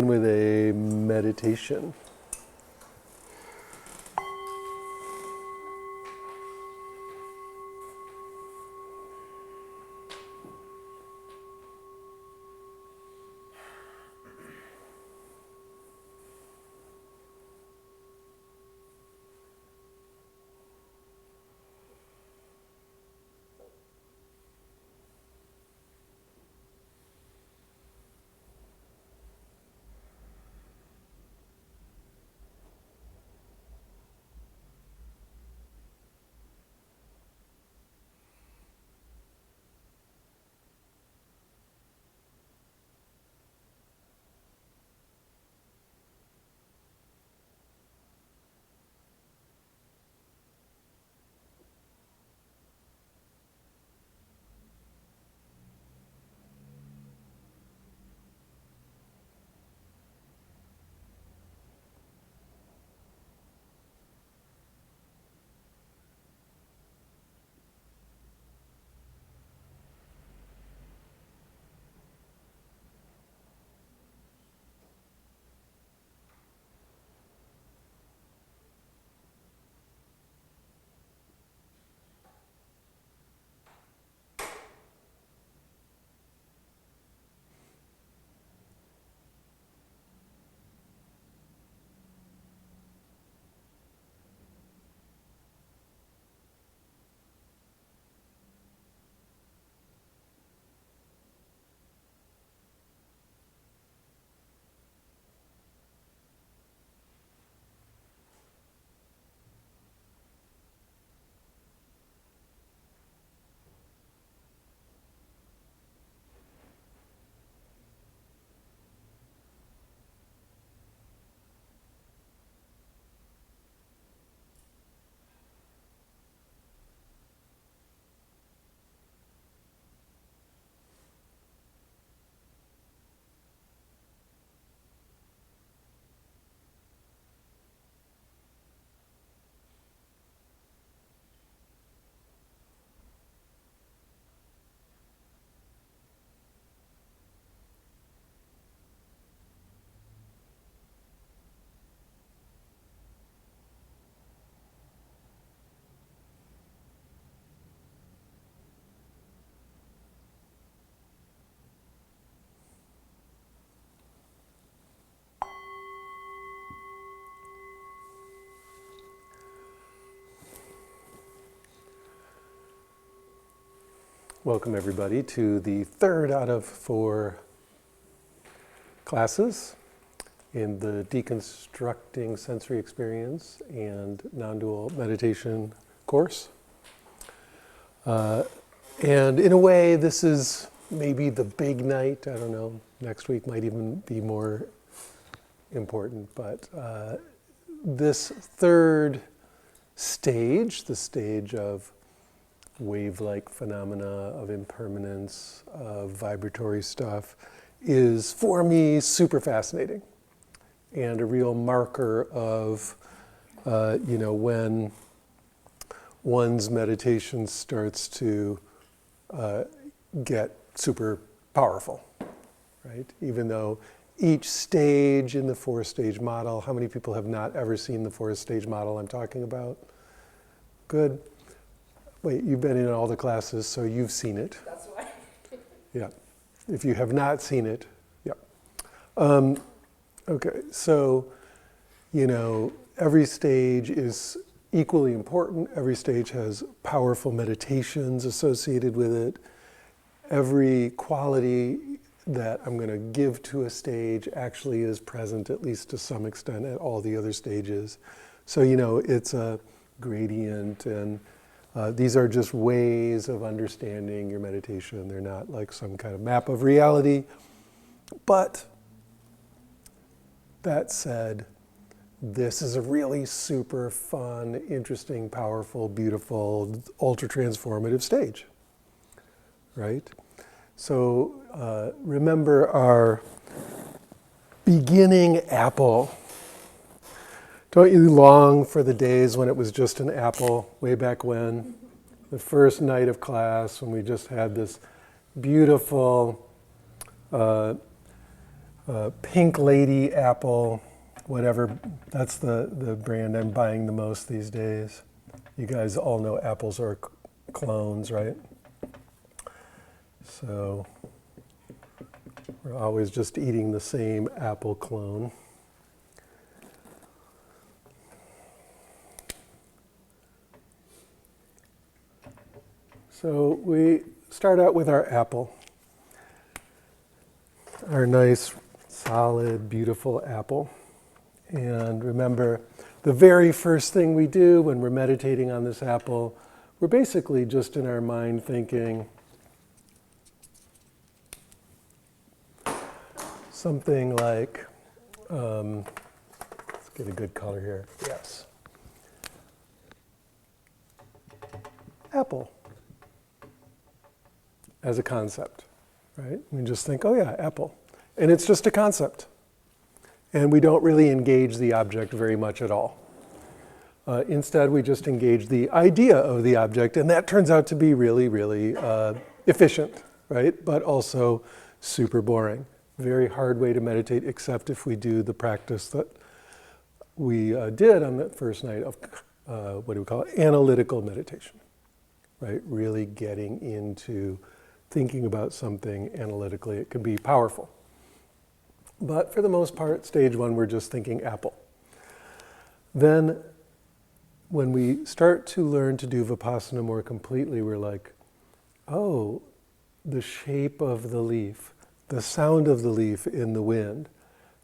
begin with a meditation. Welcome everybody to the third out of 4 classes in the Deconstructing Sensory Experience and Nondual Meditation course. And in a way, this is maybe the big night. I don't know, next week might even be more important, but this third stage, the stage of wave-like phenomena, of impermanence, of vibratory stuff, is for me super fascinating and a real marker of, when one's meditation starts to get super powerful, right? Even though each stage in the 4-stage model, how many people have not ever seen the 4-stage model I'm talking about? Good. Wait, you've been in all the classes, so you've seen it. That's why. Yeah. If you have not seen it, yeah. Okay, so, every stage is equally important. Every stage has powerful meditations associated with it. Every quality that I'm going to give to a stage actually is present, at least to some extent, at all the other stages. So, it's a gradient, and these are just ways of understanding your meditation. They're not like some kind of map of reality. But that said, this is a really super fun, interesting, powerful, beautiful, ultra-transformative stage, right? So remember our beginning apple. Don't you long for the days when it was just an apple, way back when? The first night of class when we just had this beautiful Pink Lady apple, whatever. That's the brand I'm buying the most these days. You guys all know apples are clones, right? So we're always just eating the same apple clone. So we start out with our apple, our nice, solid, beautiful apple. And remember, the very first thing we do when we're meditating on this apple, we're basically just in our mind thinking something like, let's get a good color here, yes. Apple as a concept, right? We just think, oh yeah, apple. And it's just a concept. And we don't really engage the object very much at all. Instead, we just engage the idea of the object, and that turns out to be really, really efficient, right? But also super boring. Very hard way to meditate, except if we do the practice that we did on the first night of, what do we call it? Analytical meditation, right? Really getting into thinking about something analytically. It can be powerful. But for the most part, stage one, we're just thinking apple. Then when we start to learn to do vipassana more completely, we're like, oh, the shape of the leaf, the sound of the leaf in the wind,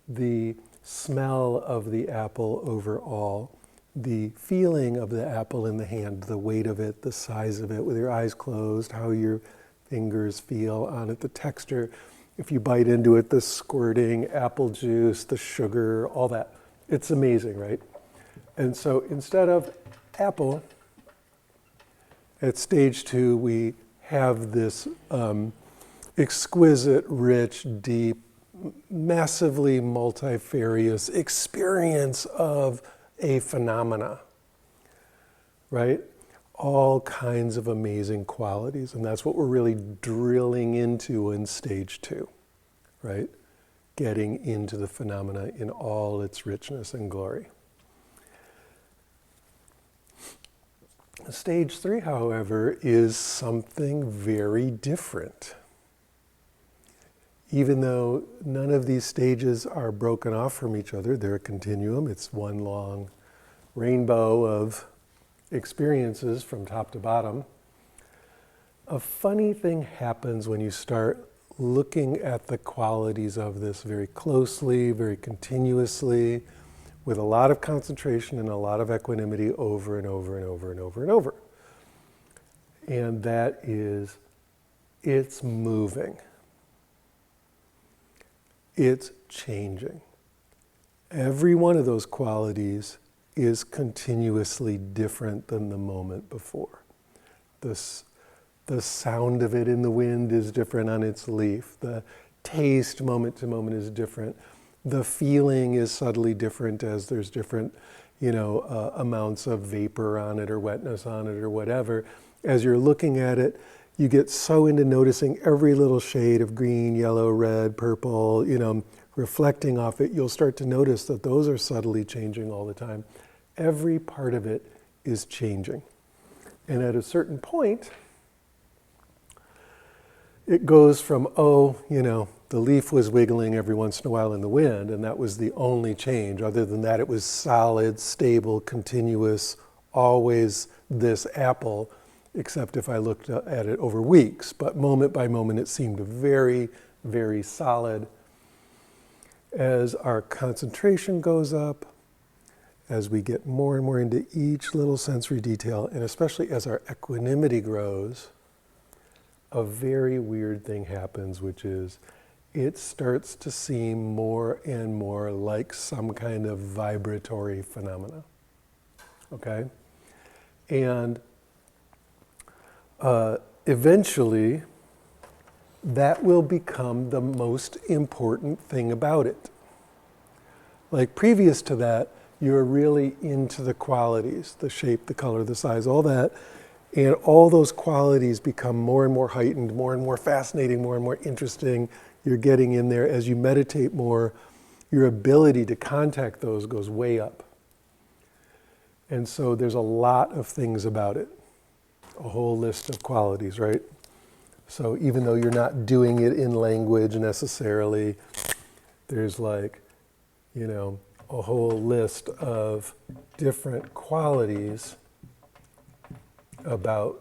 the smell of the apple overall, the feeling of the apple in the hand, the weight of it, the size of it, with your eyes closed, how your fingers feel on it, the texture. If you bite into it, the squirting, apple juice, the sugar, all that. It's amazing, right? And so instead of apple, at stage two, we have this exquisite, rich, deep, massively multifarious experience of a phenomena, right? All kinds of amazing qualities, and that's what we're really drilling into in stage two, right? Getting into the phenomena in all its richness and glory. Stage three, however, is something very different. Even though none of these stages are broken off from each other, they're a continuum, it's one long rainbow of experiences from top to bottom. A funny thing happens when you start looking at the qualities of this very closely, very continuously, with a lot of concentration and a lot of equanimity over and over and over and over and over. And that is, it's moving. It's changing. Every one of those qualities is continuously different than the moment before. The sound of it in the wind is different on its leaf. The taste moment to moment is different. The feeling is subtly different as there's different, amounts of vapor on it or wetness on it or whatever. As you're looking at it, you get so into noticing every little shade of green, yellow, red, purple, reflecting off it, you'll start to notice that those are subtly changing all the time. Every part of it is changing. And at a certain point, it goes from, the leaf was wiggling every once in a while in the wind, and that was the only change. Other than that, it was solid, stable, continuous, always this apple, except if I looked at it over weeks. But moment by moment, it seemed very, very solid. As our concentration goes up, as we get more and more into each little sensory detail, and especially as our equanimity grows, a very weird thing happens, which is it starts to seem more and more like some kind of vibratory phenomena, okay? And eventually, that will become the most important thing about it. Like previous to that, you're really into the qualities, the shape, the color, the size, all that. And all those qualities become more and more heightened, more and more fascinating, more and more interesting. you're getting in there. As you meditate more, your ability to contact those goes way up. And so there's a lot of things about it, a whole list of qualities, right? So even though you're not doing it in language necessarily, there's like, a whole list of different qualities about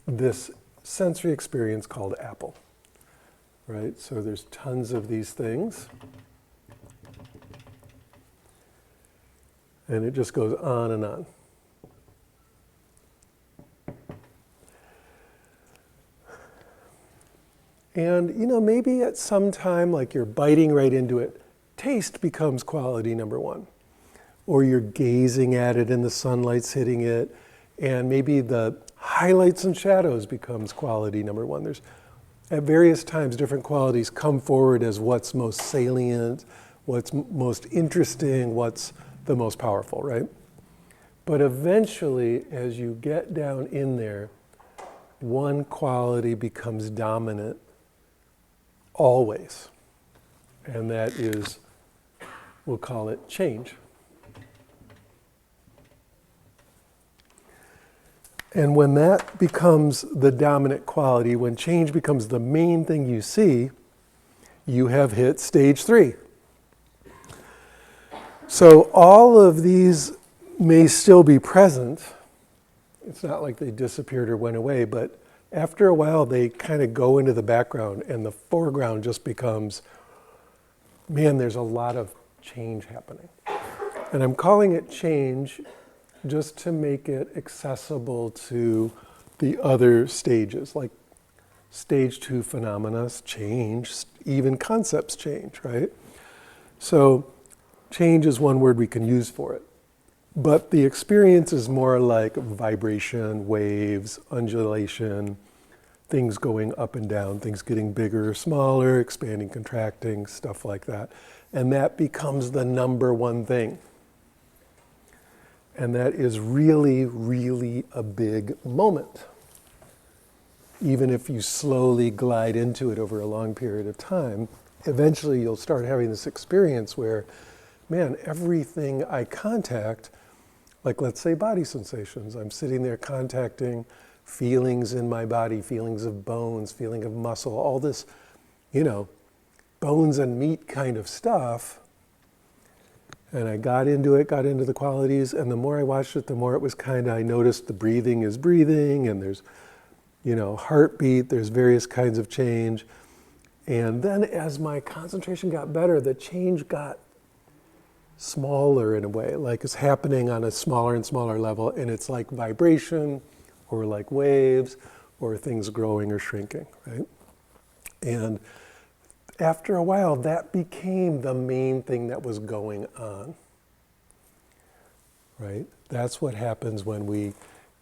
this sensory experience called apple, right? So there's tons of these things. And it just goes on and on. And, maybe at some time, like you're biting right into it, taste becomes quality number one. Or you're gazing at it and the sunlight's hitting it, and maybe the highlights and shadows becomes quality number one. There's, at various times, different qualities come forward as what's most salient, what's most interesting, what's the most powerful, right? But eventually, as you get down in there, one quality becomes dominant always. And that is, we'll call it change. And when that becomes the dominant quality, when change becomes the main thing you see, you have hit stage 3. So all of these may still be present. It's not like they disappeared or went away, but after a while they kind of go into the background and the foreground just becomes, man, there's a lot of change happening. And I'm calling it change just to make it accessible to the other stages, like stage 2 phenomena change, even concepts change, right? So change is one word we can use for it. But the experience is more like vibration, waves, undulation, things going up and down, things getting bigger or smaller, expanding, contracting, stuff like that. And that becomes the number one thing. And that is really, really a big moment. Even if you slowly glide into it over a long period of time, eventually you'll start having this experience where, man, everything I contact, like let's say body sensations, I'm sitting there contacting feelings in my body, feelings of bones, feeling of muscle, all this, bones and meat kind of stuff. And I got into the qualities, and the more I watched it, the more it was I noticed the breathing is breathing, and there's, heartbeat, there's various kinds of change. And then as my concentration got better, the change got smaller in a way, like it's happening on a smaller and smaller level, and it's like vibration, or like waves, or things growing or shrinking, right? And after a while, that became the main thing that was going on, right? That's what happens when we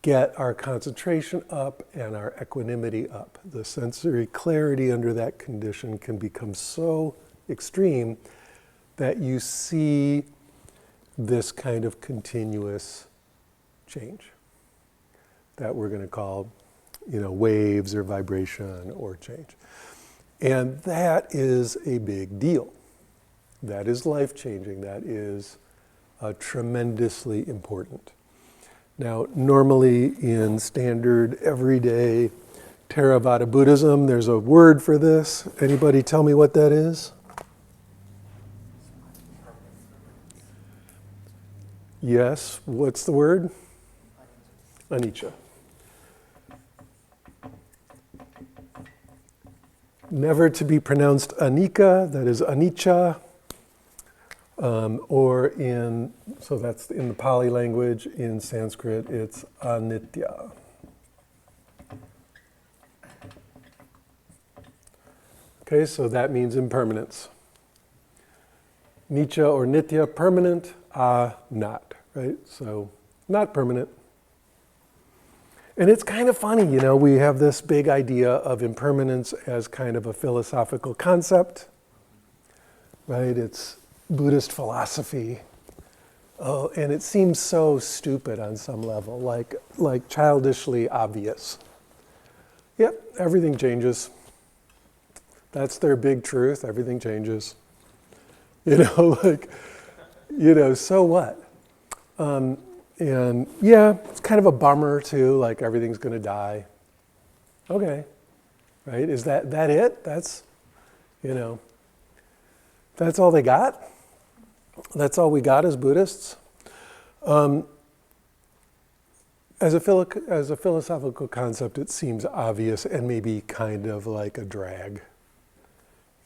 get our concentration up and our equanimity up. The sensory clarity under that condition can become so extreme that you see this kind of continuous change that we're going to call, waves or vibration or change. And that is a big deal. That is life-changing. That is tremendously important. Now, normally in standard, everyday Theravada Buddhism, there's a word for this. Anybody tell me what that is? Yes. What's the word? Anicca. Never to be pronounced anicca, that is anicca, so that's in the Pali language. In Sanskrit, it's anitya. Okay, so that means impermanence. Nicca or nitya, permanent, not, right? So not permanent. And it's kind of funny, we have this big idea of impermanence as kind of a philosophical concept, right? It's Buddhist philosophy. Oh, and it seems so stupid on some level, like childishly obvious. Yep, everything changes. That's their big truth. Everything changes. Like, so what? And yeah, it's kind of a bummer too, like everything's going to die. Okay, right? Is that it? That's all they got? That's all we got as Buddhists? As a philosophical concept, it seems obvious and maybe kind of like a drag.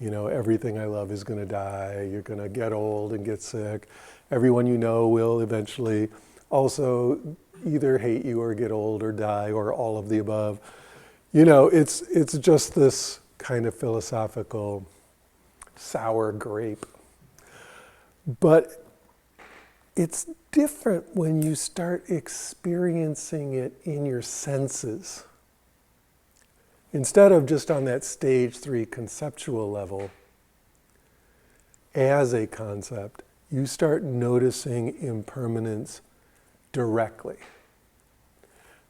Everything I love is going to die. You're going to get old and get sick. Everyone you know will eventually also either hate you or get old or die or all of the above. It's just this kind of philosophical sour grape. But it's different when you start experiencing it in your senses. Instead of just on that stage 3 conceptual level, as a concept, you start noticing impermanence directly.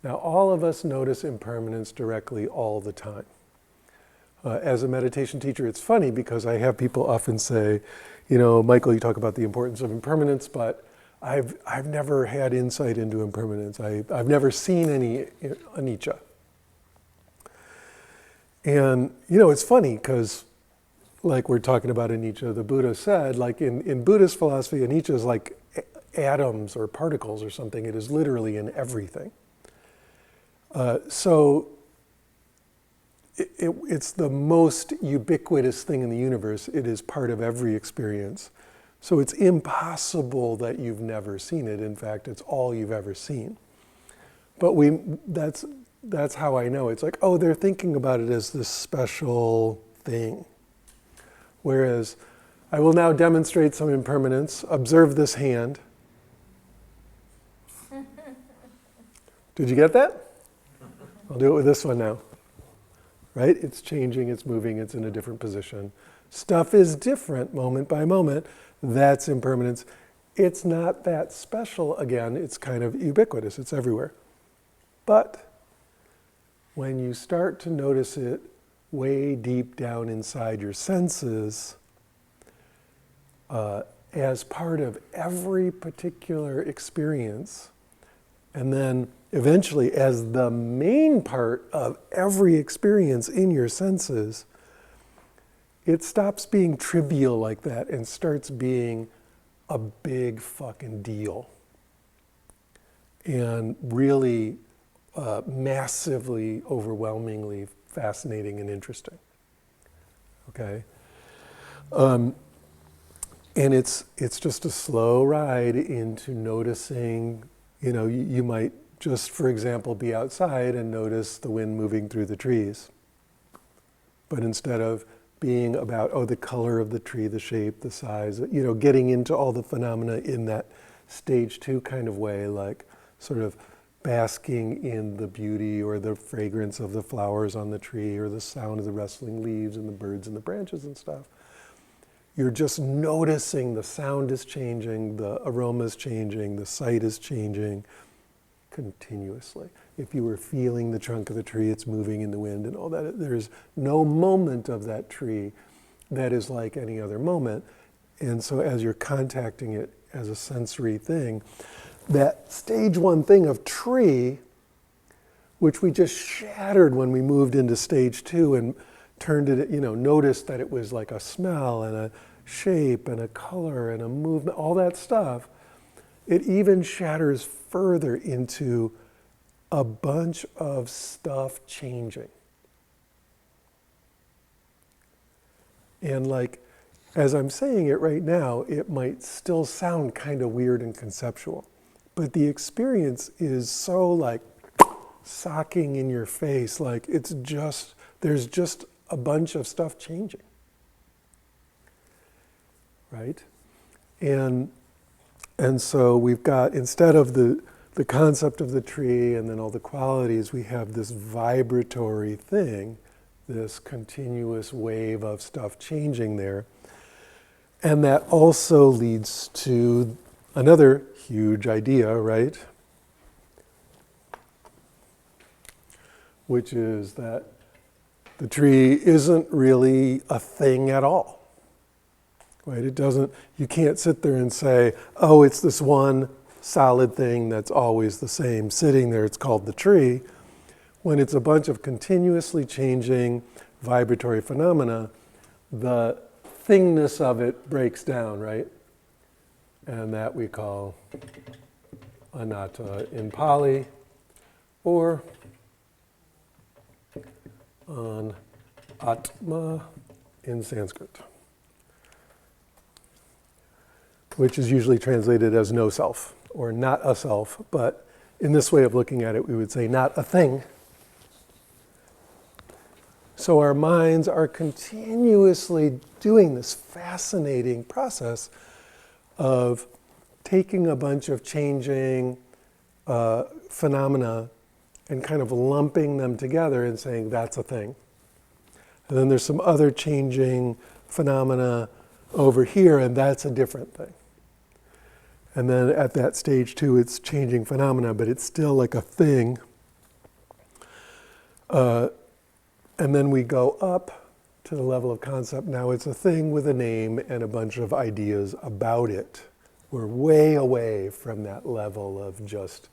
Now, all of us notice impermanence directly all the time. As a meditation teacher, it's funny because I have people often say, Michael, you talk about the importance of impermanence, but I've never had insight into impermanence. I've never seen any anicca. And, it's funny because, like we're talking about anicca, the Buddha said, like in Buddhist philosophy, anicca is like atoms or particles or something. It is literally in everything. So it's the most ubiquitous thing in the universe. It is part of every experience. So it's impossible that you've never seen it. In fact, it's all you've ever seen. But that's how I know. It's like, oh, they're thinking about it as this special thing. Whereas I will now demonstrate some impermanence. Observe this hand. Did you get that? I'll do it with this one now. Right? It's changing, it's moving, it's in a different position. Stuff is different moment by moment. That's impermanence. It's not that special again. It's kind of ubiquitous. It's everywhere. But when you start to notice it way deep down inside your senses, as part of every particular experience, and then eventually as the main part of every experience in your senses, it stops being trivial like that and starts being a big fucking deal. And really massively, overwhelmingly fascinating and interesting. Okay? And it's just a slow ride into noticing, you might just, for example, be outside and notice the wind moving through the trees. But instead of being about, the color of the tree, the shape, the size, getting into all the phenomena in that stage 2 kind of way, like sort of basking in the beauty or the fragrance of the flowers on the tree or the sound of the rustling leaves and the birds and the branches and stuff. You're just noticing the sound is changing, the aroma is changing, the sight is changing continuously. If you were feeling the trunk of the tree, it's moving in the wind and all that. There's no moment of that tree that is like any other moment. And so as you're contacting it as a sensory thing, that stage 1 thing of tree, which we just shattered when we moved into stage 2 and turned it, noticed that it was like a smell and a shape and a color and a movement, all that stuff, it even shatters further into a bunch of stuff changing. And like, as I'm saying it right now, it might still sound kind of weird and conceptual, but the experience is so like socking in your face, like there's just a bunch of stuff changing, right? And so we've got, instead of the concept of the tree and then all the qualities, we have this vibratory thing, this continuous wave of stuff changing there. And that also leads to another huge idea, right? Which is that The tree isn't really a thing at all. Right? It doesn't, you can't sit there and say, oh, it's this one solid thing that's always the same sitting there, it's called the tree. When it's a bunch of continuously changing vibratory phenomena, the thingness of it breaks down, right? And that we call anatta in Pali, or atma in Sanskrit, which is usually translated as no self, or not a self, but in this way of looking at it, we would say not a thing. So our minds are continuously doing this fascinating process of taking a bunch of changing phenomena and kind of lumping them together and saying that's a thing. And then there's some other changing phenomena over here, and that's a different thing. And then at that stage too, it's changing phenomena, but it's still like a thing. And then we go up to the level of concept. Now it's a thing with a name and a bunch of ideas about it. We're way away from that level of just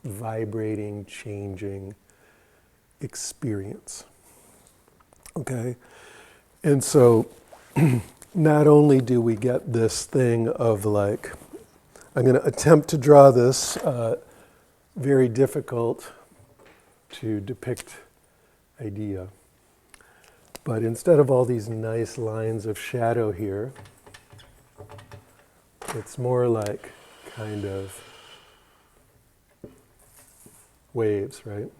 vibrating, changing experience. Okay? And so not only do we get this thing of like, I'm going to attempt to draw this very difficult to depict idea. But instead of all these nice lines of shadow here, it's more like kind of waves, right?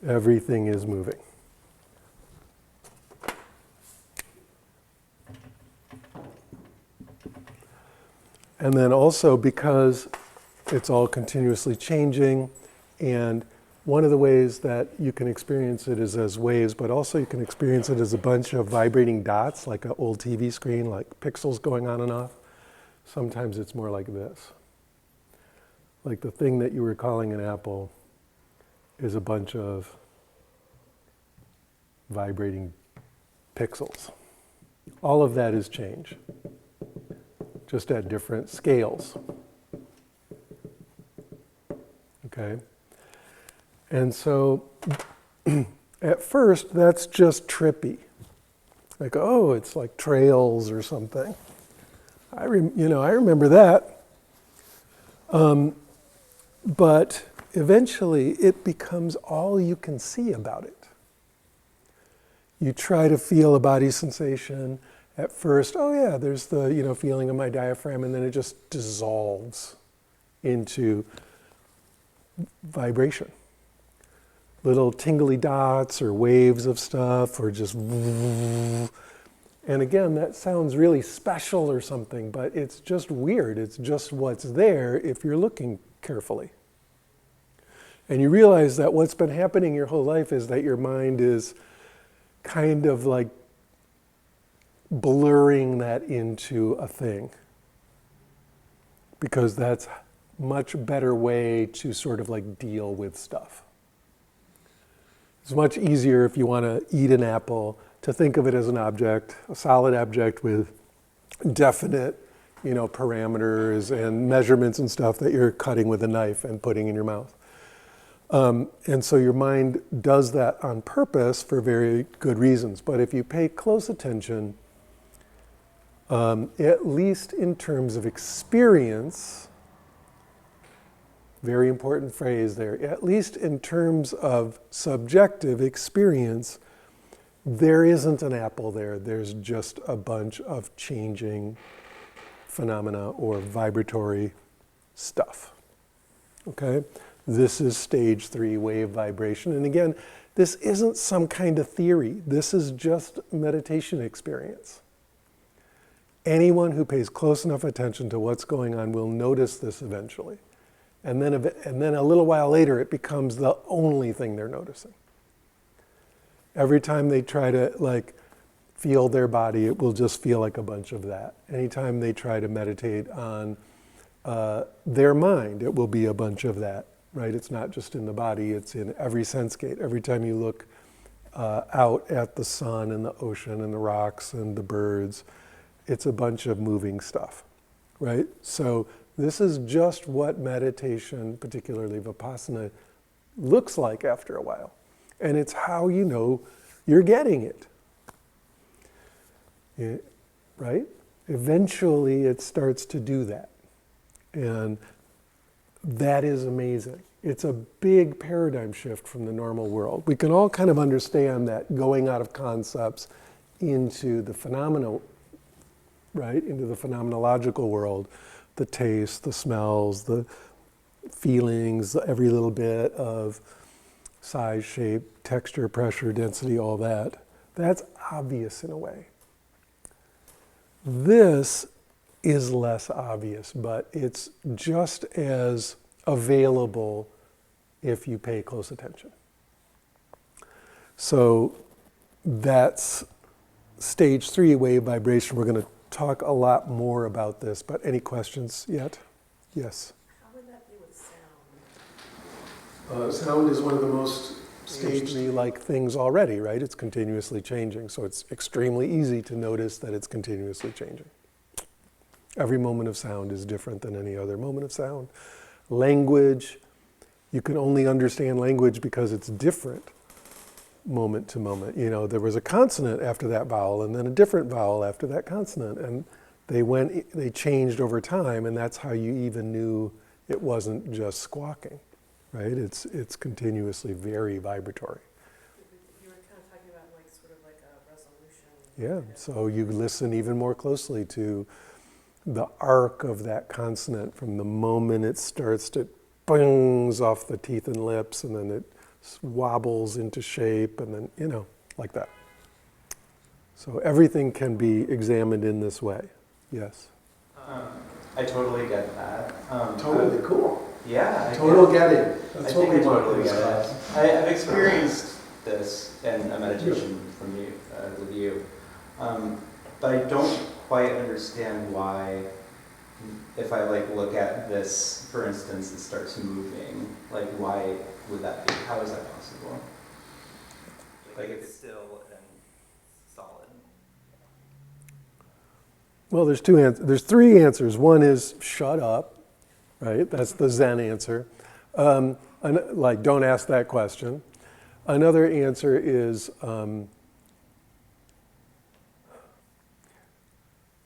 Everything is moving. And then also because it's all continuously changing, and one of the ways that you can experience it is as waves, but also you can experience it as a bunch of vibrating dots, like an old TV screen, like pixels going on and off. Sometimes it's more like this. Like the thing that you were calling an apple is a bunch of vibrating pixels. All of that is change, just at different scales. Okay? And so, at first, that's just trippy. Like, oh, it's like trails or something. I remember that. But eventually, it becomes all you can see about it. You try to feel a body sensation. At first, oh yeah, there's the feeling of my diaphragm, and then it just dissolves into vibration. Little tingly dots or waves of stuff, or just, and again, that sounds really special or something, but it's just weird. It's just what's there if you're looking carefully. And you realize that what's been happening your whole life is that your mind is kind of like blurring that into a thing, because that's a much better way to sort of like deal with stuff. It's much easier if you want to eat an apple to think of it as an object, a solid object with definite, parameters and measurements and stuff that you're cutting with a knife and putting in your mouth. And so your mind does that on purpose for very good reasons. But if you pay close attention, at least in terms of experience, very important phrase there, at least in terms of subjective experience, there isn't an apple there. There's just a bunch of changing phenomena or vibratory stuff. Okay? This is stage 3, wave vibration. And again, this isn't some kind of theory. This is just meditation experience. Anyone who pays close enough attention to what's going on will notice this eventually. And then a little while later, it becomes the only thing they're noticing. Every time they try to feel their body, it will just feel like a bunch of that. Anytime they try to meditate on their mind, it will be a bunch of that. right? It's not just in the body, it's in every sense gate. Every time you look out at the sun and the ocean and the rocks and the birds, it's a bunch of moving stuff, right? So this is just what meditation, particularly vipassana, looks like after a while. And it's how you know you're getting it. Right? Eventually it starts to do that. And that is amazing. It's a big paradigm shift from the normal world. We can all kind of understand that going out of concepts into the phenomena, right? Into the phenomenological world, the taste, the smells, the feelings, every little bit of size, shape, texture, pressure, density, all that. That's obvious in a way. This is less obvious, but it's just as available if you pay close attention. So that's stage 3, wave vibration. We're going to talk a lot more about this, but any questions yet? Yes? How would that be with sound? Sound is one of the most stage 3-like things already, right? It's continuously changing, so it's extremely easy to notice that it's continuously changing. Every moment of sound is different than any other moment of sound. Language, you can only understand language because it's different moment to moment. You know, there was a consonant after that vowel and then a different vowel after that consonant, and they changed over time, and that's how you even knew it wasn't just squawking, right? It's continuously very vibratory. You were kind of talking about like sort of like a resolution. Yeah, so you listen even more closely to the arc of that consonant from the moment it starts to bangs off the teeth and lips, and then it wobbles into shape, and then, you know, like that. So everything can be examined in this way. Yes? I totally get that. Totally cool. Yeah. Total getting. I think I totally get it. I've experienced this in a meditation from you, with you. But I don't quite understand why, if I like look at this, for instance, it starts moving, like why would that be? How is that possible? Like it's still and solid. Well, there's 3 answers. One is shut up, right? That's the Zen answer. Like, don't ask that question. Another answer is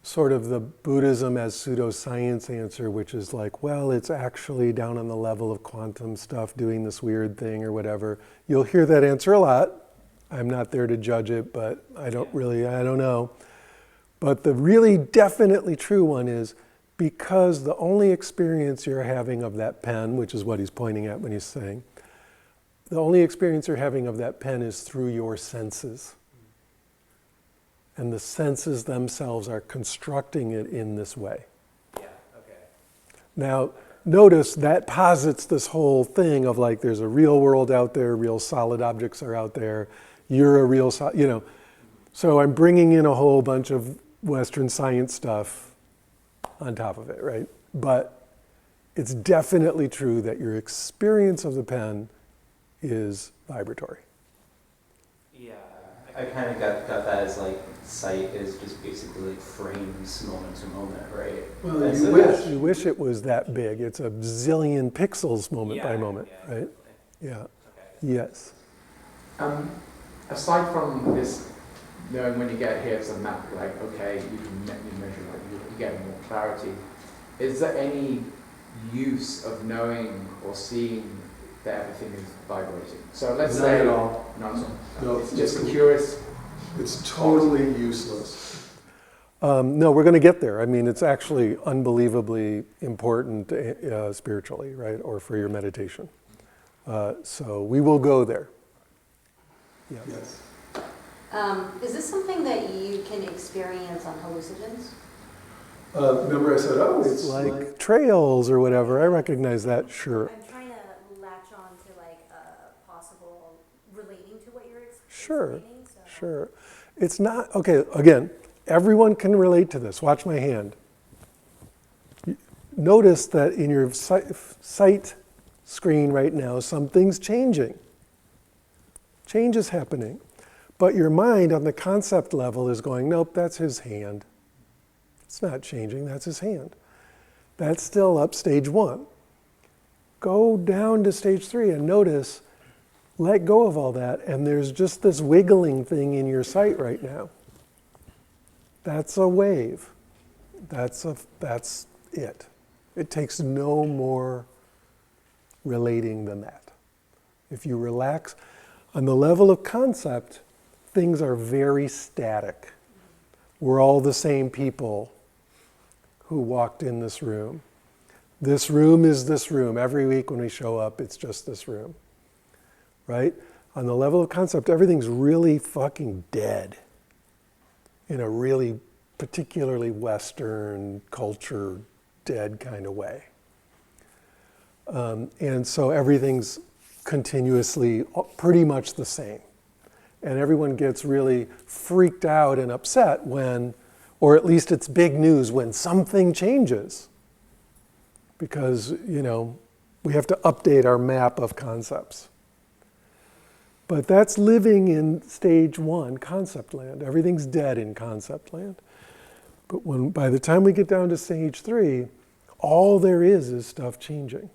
sort of the Buddhism as pseudoscience answer, which is like, well, it's actually down on the level of quantum stuff doing this weird thing or whatever. You'll hear that answer a lot. I'm not there to judge it, but I don't know. But the really definitely true one is because the only experience you're having of that pen, which is what he's pointing at when he's saying, the only experience you're having of that pen is through your senses. And the senses themselves are constructing it in this way. Yeah, okay. Now, notice that posits this whole thing of like there's a real world out there, real solid objects are out there, you're a real, you know. So I'm bringing in a whole bunch of Western science stuff on top of it, right? But it's definitely true that your experience of the pen is vibratory. Yeah, I kind of got that as like sight is just basically like frames moment to moment, right? Well, you wish it was that big. It's a zillion pixels moment by moment, yeah, right? Exactly. Yeah. Okay. Yes. Aside from this, knowing when you get here to the map, like, okay, you can measure, like, you get more clarity. Is there any use of knowing or seeing that everything is vibrating? So let's say... Not at all. Not at all. No, it's just curious. It's totally useless. No, we're going to get there. I mean, it's actually unbelievably important spiritually, right, or for your meditation. So we will go there. Yeah. Yes. Is this something that you can experience on hallucinogens? Remember I said, it's like trails or whatever. I recognize that, sure. I'm trying to latch on to like a possible relating to what you're Sure, explaining. So. sure. It's not, okay, again, everyone can relate to this. Watch my hand. Notice that in your sight screen right now, something's changing. Change is happening. But your mind on the concept level is going, nope, that's his hand. It's not changing, that's his hand. That's still up stage 1. Go down to stage 3 and notice, let go of all that, and there's just this wiggling thing in your sight right now. That's a wave. That's it. It takes no more relating than that. If you relax, on the level of concept, things are very static. We're all the same people who walked in this room. This room is this room. Every week when we show up, it's just this room. Right? On the level of concept, everything's really fucking dead in a really particularly Western culture dead kind of way. And so everything's continuously pretty much the same. And everyone gets really freaked out and upset when, or at least it's big news when something changes. Because, we have to update our map of concepts. But that's living in stage 1, concept land. Everything's dead in concept land. But by the time we get down to stage 3, all there is stuff changing.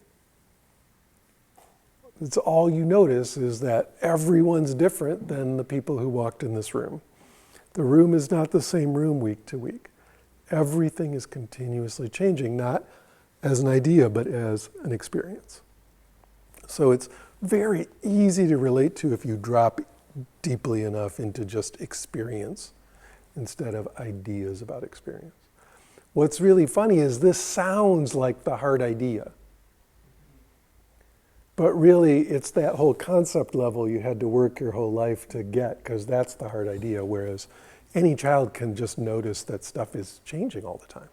It's all you notice is that everyone's different than the people who walked in this room. The room is not the same room week to week. Everything is continuously changing, not as an idea, but as an experience. So it's very easy to relate to if you drop deeply enough into just experience instead of ideas about experience. What's really funny is this sounds like the hard idea. But really, it's that whole concept level you had to work your whole life to get, because that's the hard idea, whereas any child can just notice that stuff is changing all the time.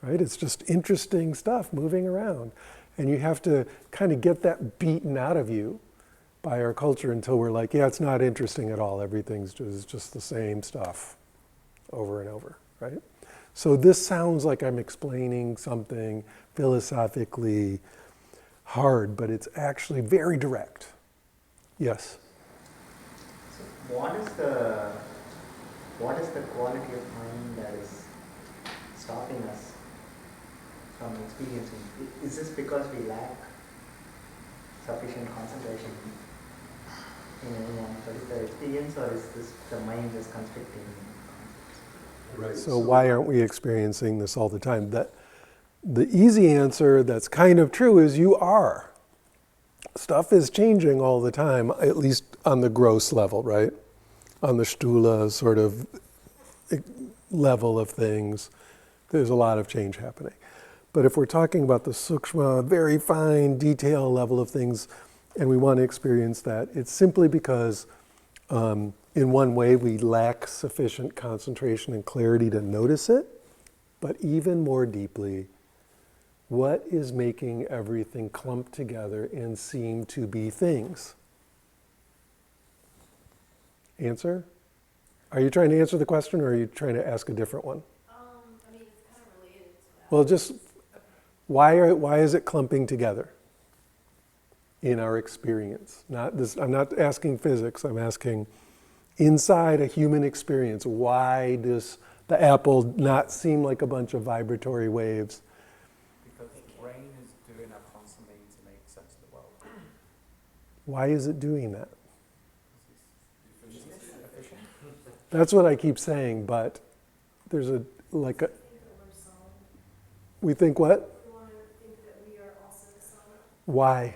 Right? It's just interesting stuff moving around. And you have to kind of get that beaten out of you by our culture until we're like, yeah, it's not interesting at all. Everything's just the same stuff over and over, right? So this sounds like I'm explaining something philosophically hard, but it's actually very direct. Yes? So what is the quality of mind that is stopping us from experiencing? Is this because we lack sufficient concentration in any one particular experience, or is this the mind just constricting concepts? Right. So why aren't we experiencing this all the time? The easy answer that's kind of true is you are. Stuff is changing all the time, at least on the gross level, right? On the sthula sort of level of things, there's a lot of change happening. But if we're talking about the sukshma, very fine detail level of things, and we want to experience that, it's simply because in one way we lack sufficient concentration and clarity to notice it, but even more deeply, what is making everything clump together and seem to be things? Answer? Are you trying to answer the question, or are you trying to ask a different one? I mean, it's kind of related to that. Well, just why is it clumping together in our experience? I'm not asking physics. I'm asking inside a human experience. Why does the apple not seem like a bunch of vibratory waves? Because the brain is doing a constant need to make sense of the world. Why is it doing that? Efficient. That's what I keep saying, but there's I think that we're some. we think what? We want to think that we are also some. Why?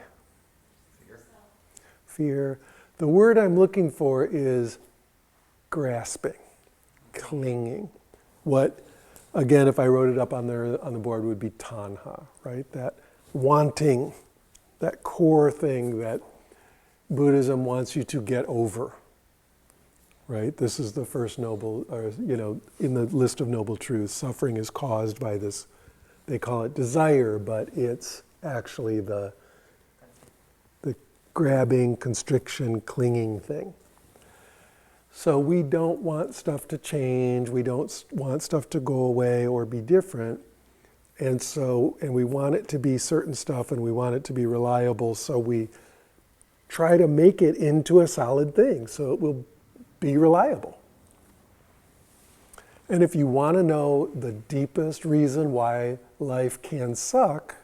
Fear. Fear. The word I'm looking for is grasping, clinging. What, again, if I wrote it up on the board, would be tanha, right? That wanting, that core thing that Buddhism wants you to get over, right? This is the first noble, in the list of noble truths. Suffering is caused by this, they call it desire, but it's actually the grabbing, constriction, clinging thing. So we don't want stuff to change, we don't want stuff to go away or be different, And we want it to be certain stuff and we want it to be reliable, so we try to make it into a solid thing so it will be reliable. And if you want to know the deepest reason why life can suck,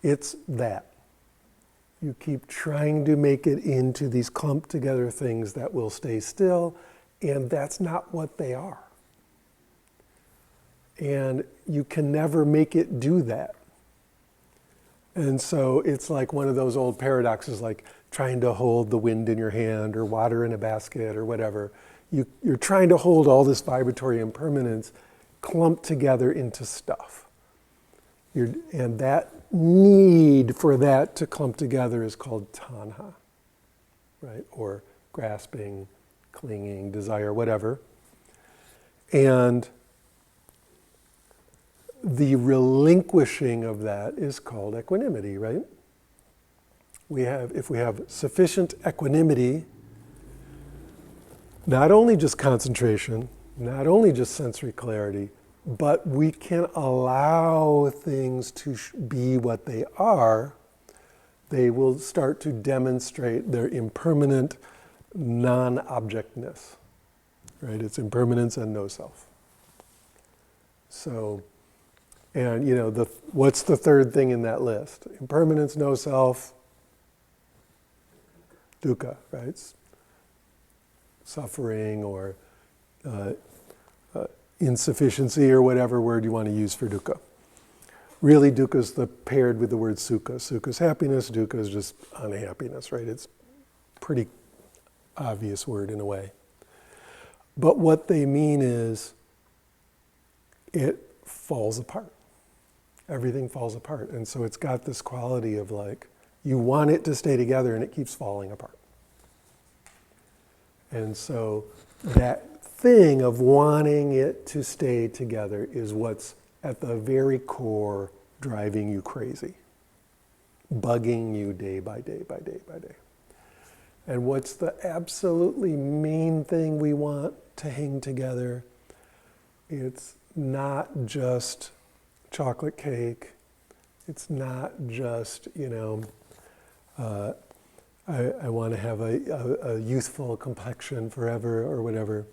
it's that. You keep trying to make it into these clumped together things that will stay still, and that's not what they are. And you can never make it do that. And so it's like one of those old paradoxes, like trying to hold the wind in your hand or water in a basket or whatever. You're trying to hold all this vibratory impermanence clumped together into stuff. And that need for that to clump together is called tanha, right? Or grasping, clinging, desire, whatever. And the relinquishing of that is called equanimity, right? If we have sufficient equanimity, not only just concentration, not only just sensory clarity, but we can allow things to be what they are, they will start to demonstrate their impermanent non-objectness, right? It's impermanence and no self. So, and what's the third thing in that list? Impermanence, no self, dukkha, right? Suffering or insufficiency or whatever word you want to use for dukkha. Really, dukkha is paired with the word sukha. Sukha is happiness, dukkha is just unhappiness, right? It's a pretty obvious word in a way. But what they mean is it falls apart. Everything falls apart. And so it's got this quality of like, you want it to stay together and it keeps falling apart. And so that thing of wanting it to stay together is what's at the very core driving you crazy, bugging you day by day by day by day. And what's the absolutely main thing we want to hang together? It's not just chocolate cake. It's not just, I want to have a youthful complexion forever or whatever.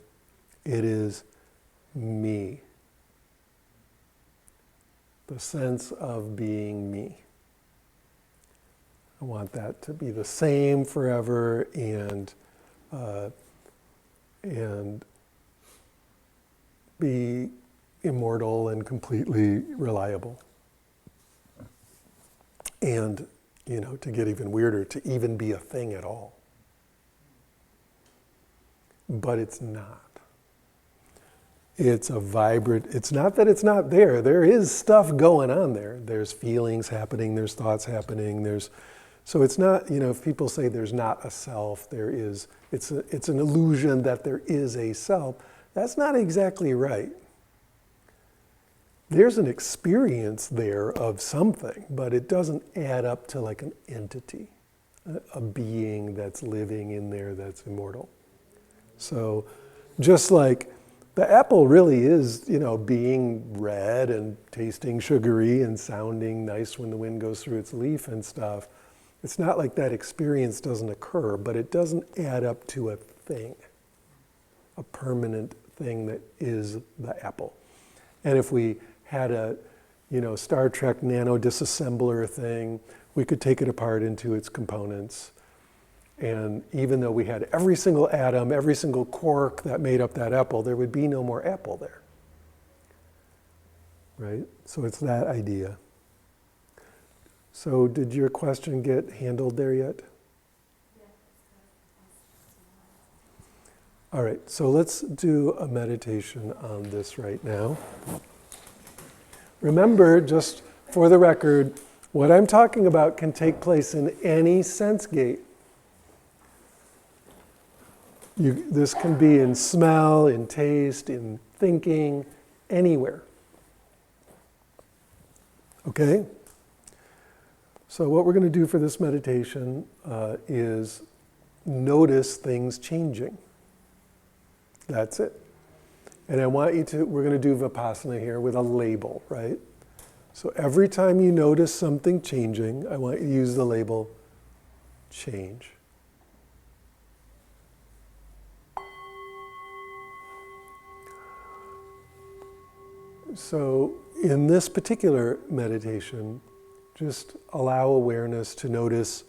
It is me. The sense of being me. I want that to be the same forever and be immortal and completely reliable. And, to get even weirder, to even be a thing at all. But it's not. It's a vibrant, it's not that it's not there. There is stuff going on there. There's feelings happening, there's thoughts happening, so it's not, if people say there's not a self, there is, it's an illusion that there is a self. That's not exactly right. There's an experience there of something, but it doesn't add up to like an entity, a being that's living in there that's immortal. So just like the apple really is, being red and tasting sugary and sounding nice when the wind goes through its leaf and stuff. It's not like that experience doesn't occur, but it doesn't add up to a thing, a permanent thing that is the apple. And if we had a, Star Trek nano disassembler thing, we could take it apart into its components. And even though we had every single atom, every single quark that made up that apple, there would be no more apple there. Right? So it's that idea. So did your question get handled there yet? All right, so let's do a meditation on this right now. Remember, just for the record, what I'm talking about can take place in any sense gate. This can be in smell, in taste, in thinking, anywhere. Okay? So what we're going to do for this meditation is notice things changing. That's it. And I want you to, we're going to do vipassana here with a label, right? So every time you notice something changing, I want you to use the label change. So in this particular meditation, just allow awareness to notice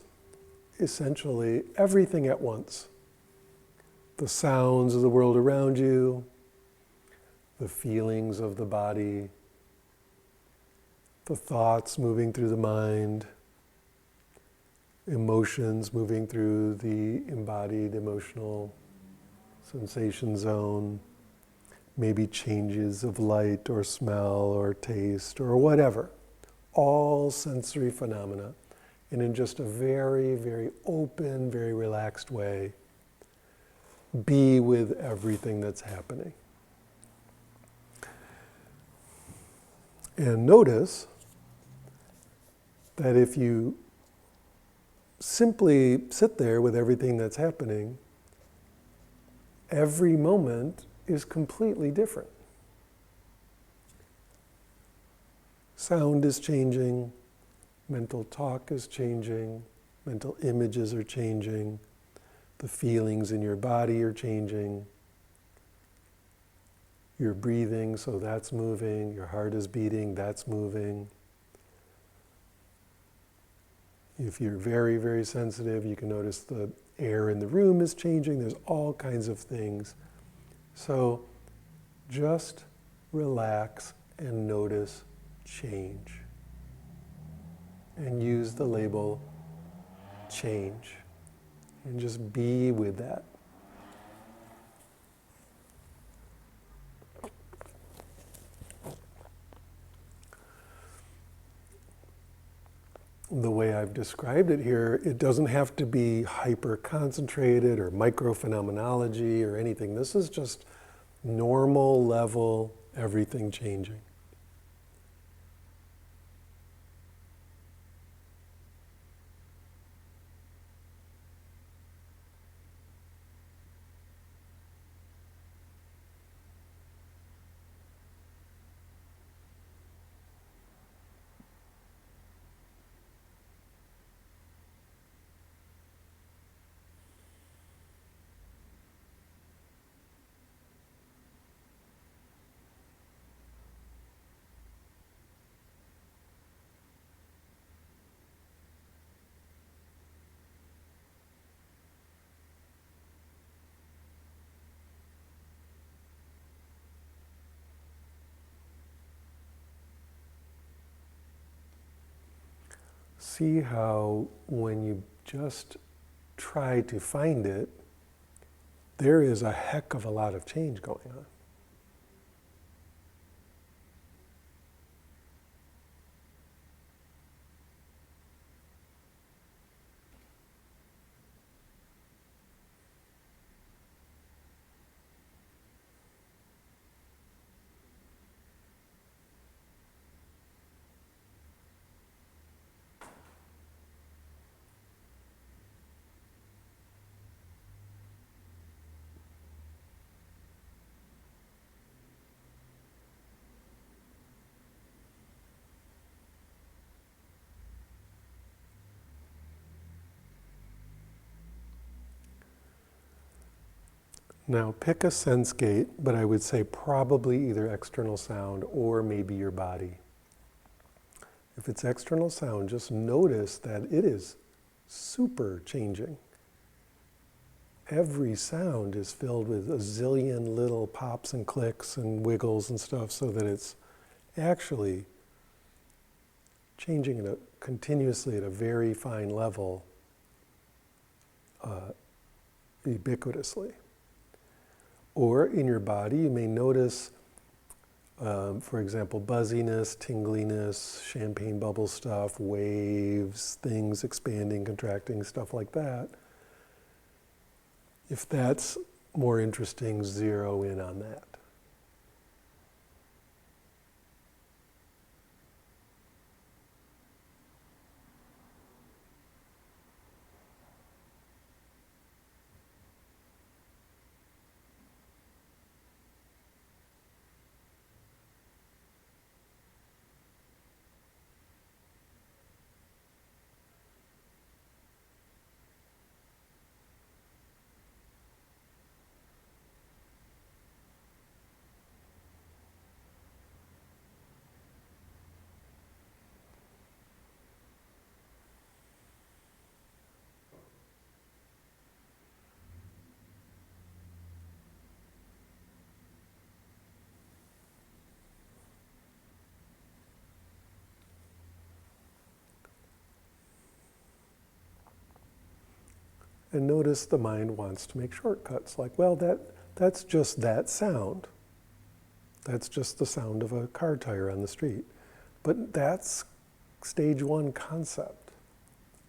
essentially everything at once. The sounds of the world around you, the feelings of the body, the thoughts moving through the mind, emotions moving through the embodied emotional sensation zone, maybe changes of light or smell or taste or whatever. All sensory phenomena. And in just a very, very open, very relaxed way, be with everything that's happening. And notice that if you simply sit there with everything that's happening, every moment is completely different. Sound is changing, mental talk is changing, mental images are changing, the feelings in your body are changing, you're breathing, so that's moving, your heart is beating, that's moving. If you're very, very sensitive, you can notice the air in the room is changing, there's all kinds of things. So just relax and notice change. And use the label change. And just be with that. The way I've described it here, it doesn't have to be hyper-concentrated or micro-phenomenology or anything. This is just normal level, everything changing. See how when you just try to find it, there is a heck of a lot of change going on. Now pick a sense gate, but I would say probably either external sound or maybe your body. If it's external sound, just notice that it is super changing. Every sound is filled with a zillion little pops and clicks and wiggles and stuff, so that it's actually changing continuously at a very fine level, ubiquitously. Or in your body, you may notice, for example, buzziness, tingliness, champagne bubble stuff, waves, things expanding, contracting, stuff like that. If that's more interesting, zero in on that. And notice the mind wants to make shortcuts, like, well, that's just that sound. That's just the sound of a car tire on the street. But that's stage 1 concept.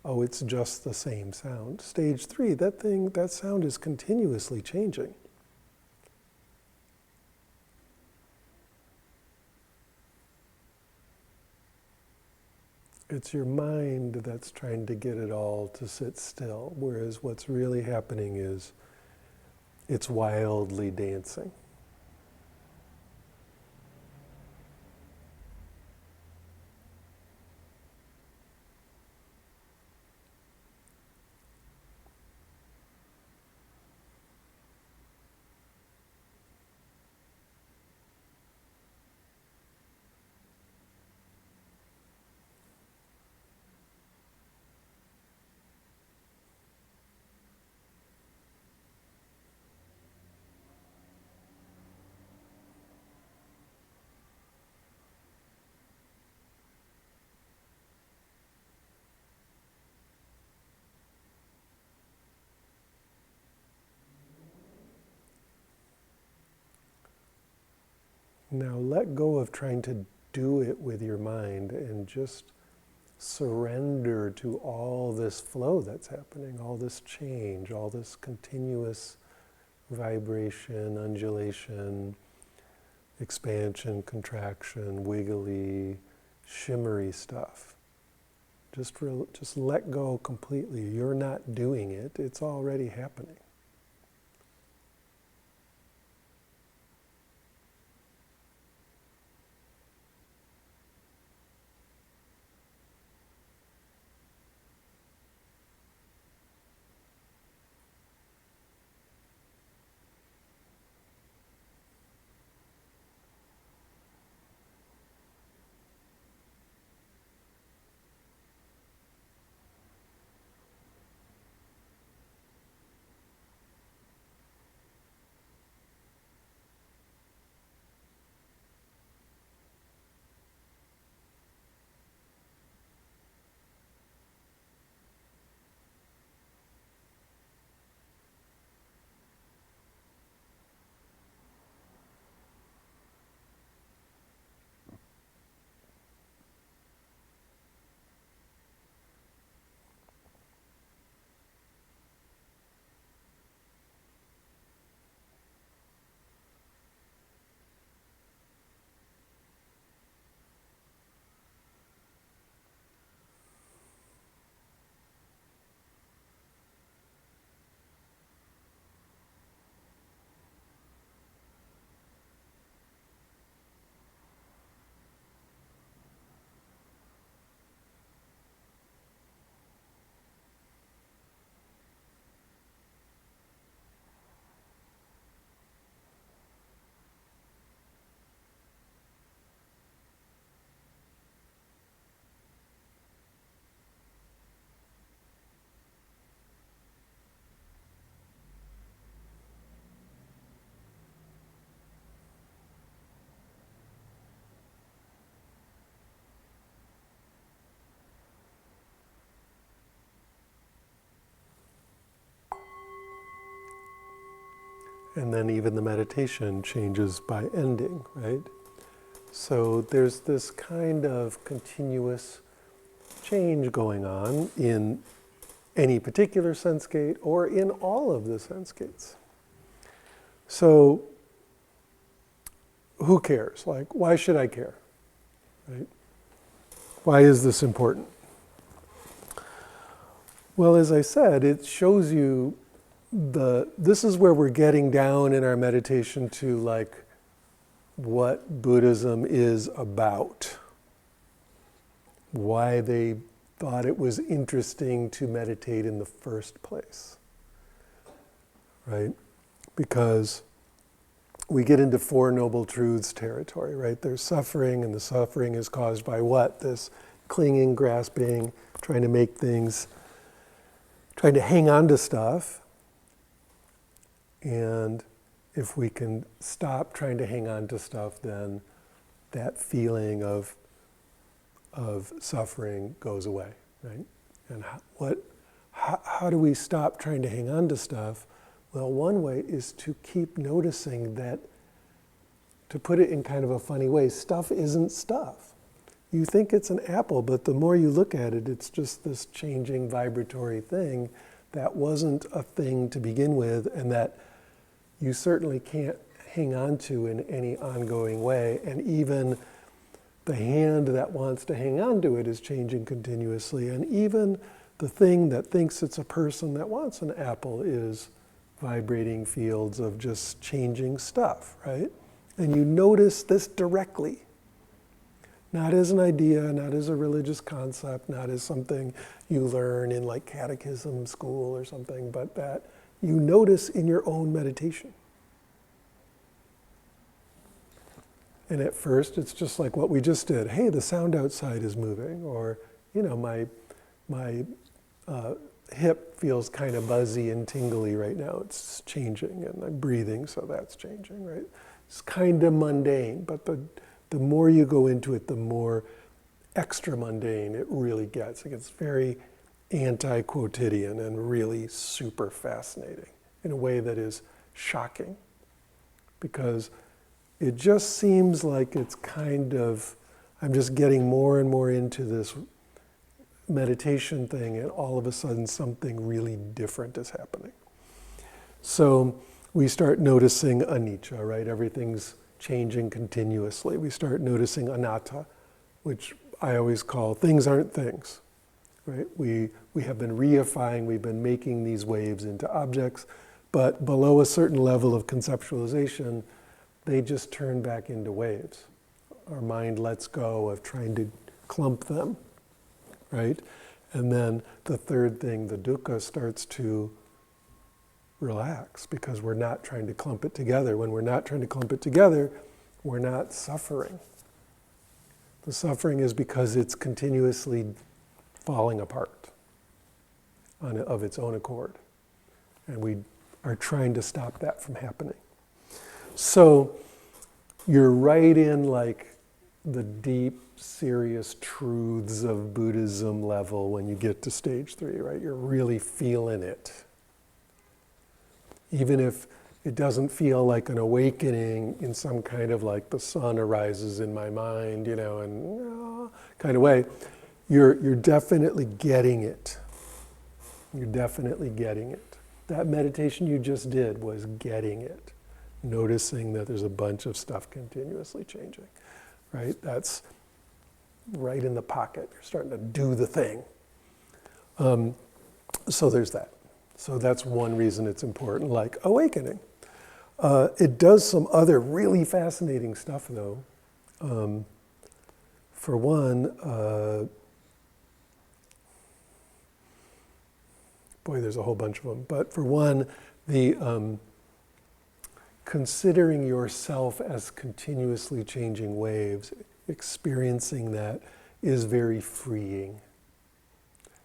Oh, it's just the same sound. Stage 3, that sound is continuously changing. It's your mind that's trying to get it all to sit still, whereas what's really happening is it's wildly dancing. Now let go of trying to do it with your mind and just surrender to all this flow that's happening, all this change, all this continuous vibration, undulation, expansion, contraction, wiggly, shimmery stuff. Just let go completely. You're not doing it, it's already happening. And then even the meditation changes by ending, right? So there's this kind of continuous change going on in any particular sense gate or in all of the sense gates. So who cares? Like, why should I care? Right? Why is this important? Well, as I said, it shows you this is where we're getting down in our meditation to like what Buddhism is about. Why they thought it was interesting to meditate in the first place. Right? Because we get into Four Noble Truths territory, right? There's suffering, and the suffering is caused by what? This clinging, grasping, trying to make things, trying to hang on to stuff. And if we can stop trying to hang on to stuff, then that feeling of suffering goes away, right? And how do we stop trying to hang on to stuff? Well, one way is to keep noticing that, to put it in kind of a funny way, stuff isn't stuff. You think it's an apple, but the more you look at it, it's just this changing vibratory thing that wasn't a thing to begin with, and that you certainly can't hang on to in any ongoing way. And even the hand that wants to hang on to it is changing continuously. And even the thing that thinks it's a person that wants an apple is vibrating fields of just changing stuff, right? And you notice this directly. Not as an idea, not as a religious concept, not as something you learn in like catechism school or something, but that you notice in your own meditation. And at first, it's just like what we just did. Hey, the sound outside is moving, or my hip feels kind of buzzy and tingly right now. It's changing, and I'm breathing, so that's changing, right? It's kind of mundane, but the more you go into it, the more extra mundane it really gets. It gets very anti-quotidian and really super fascinating in a way that is shocking, because it just seems like it's kind of, I'm just getting more and more into this meditation thing, and all of a sudden something really different is happening. So we start noticing anicca, right? Everything's changing continuously. We start noticing anatta, which I always call things aren't things, right? We have been reifying, we've been making these waves into objects, but below a certain level of conceptualization, they just turn back into waves. Our mind lets go of trying to clump them, right? And then the third thing, the dukkha, starts to relax because we're not trying to clump it together. When we're not trying to clump it together, we're not suffering. The suffering is because it's continuously falling apart of its own accord. And we are trying to stop that from happening. So you're right in like the deep, serious truths of Buddhism level when you get to stage 3, right? You're really feeling it. Even if it doesn't feel like an awakening in some kind of like the sun arises in my mind, and kind of way, you're definitely getting it. You're definitely getting it. That meditation you just did was getting it. Noticing that there's a bunch of stuff continuously changing, right? That's right in the pocket. You're starting to do the thing. So there's that. So that's one reason it's important, like awakening. It does some other really fascinating stuff, though. For one, boy, there's a whole bunch of them. But for one, the considering yourself as continuously changing waves, experiencing that is very freeing.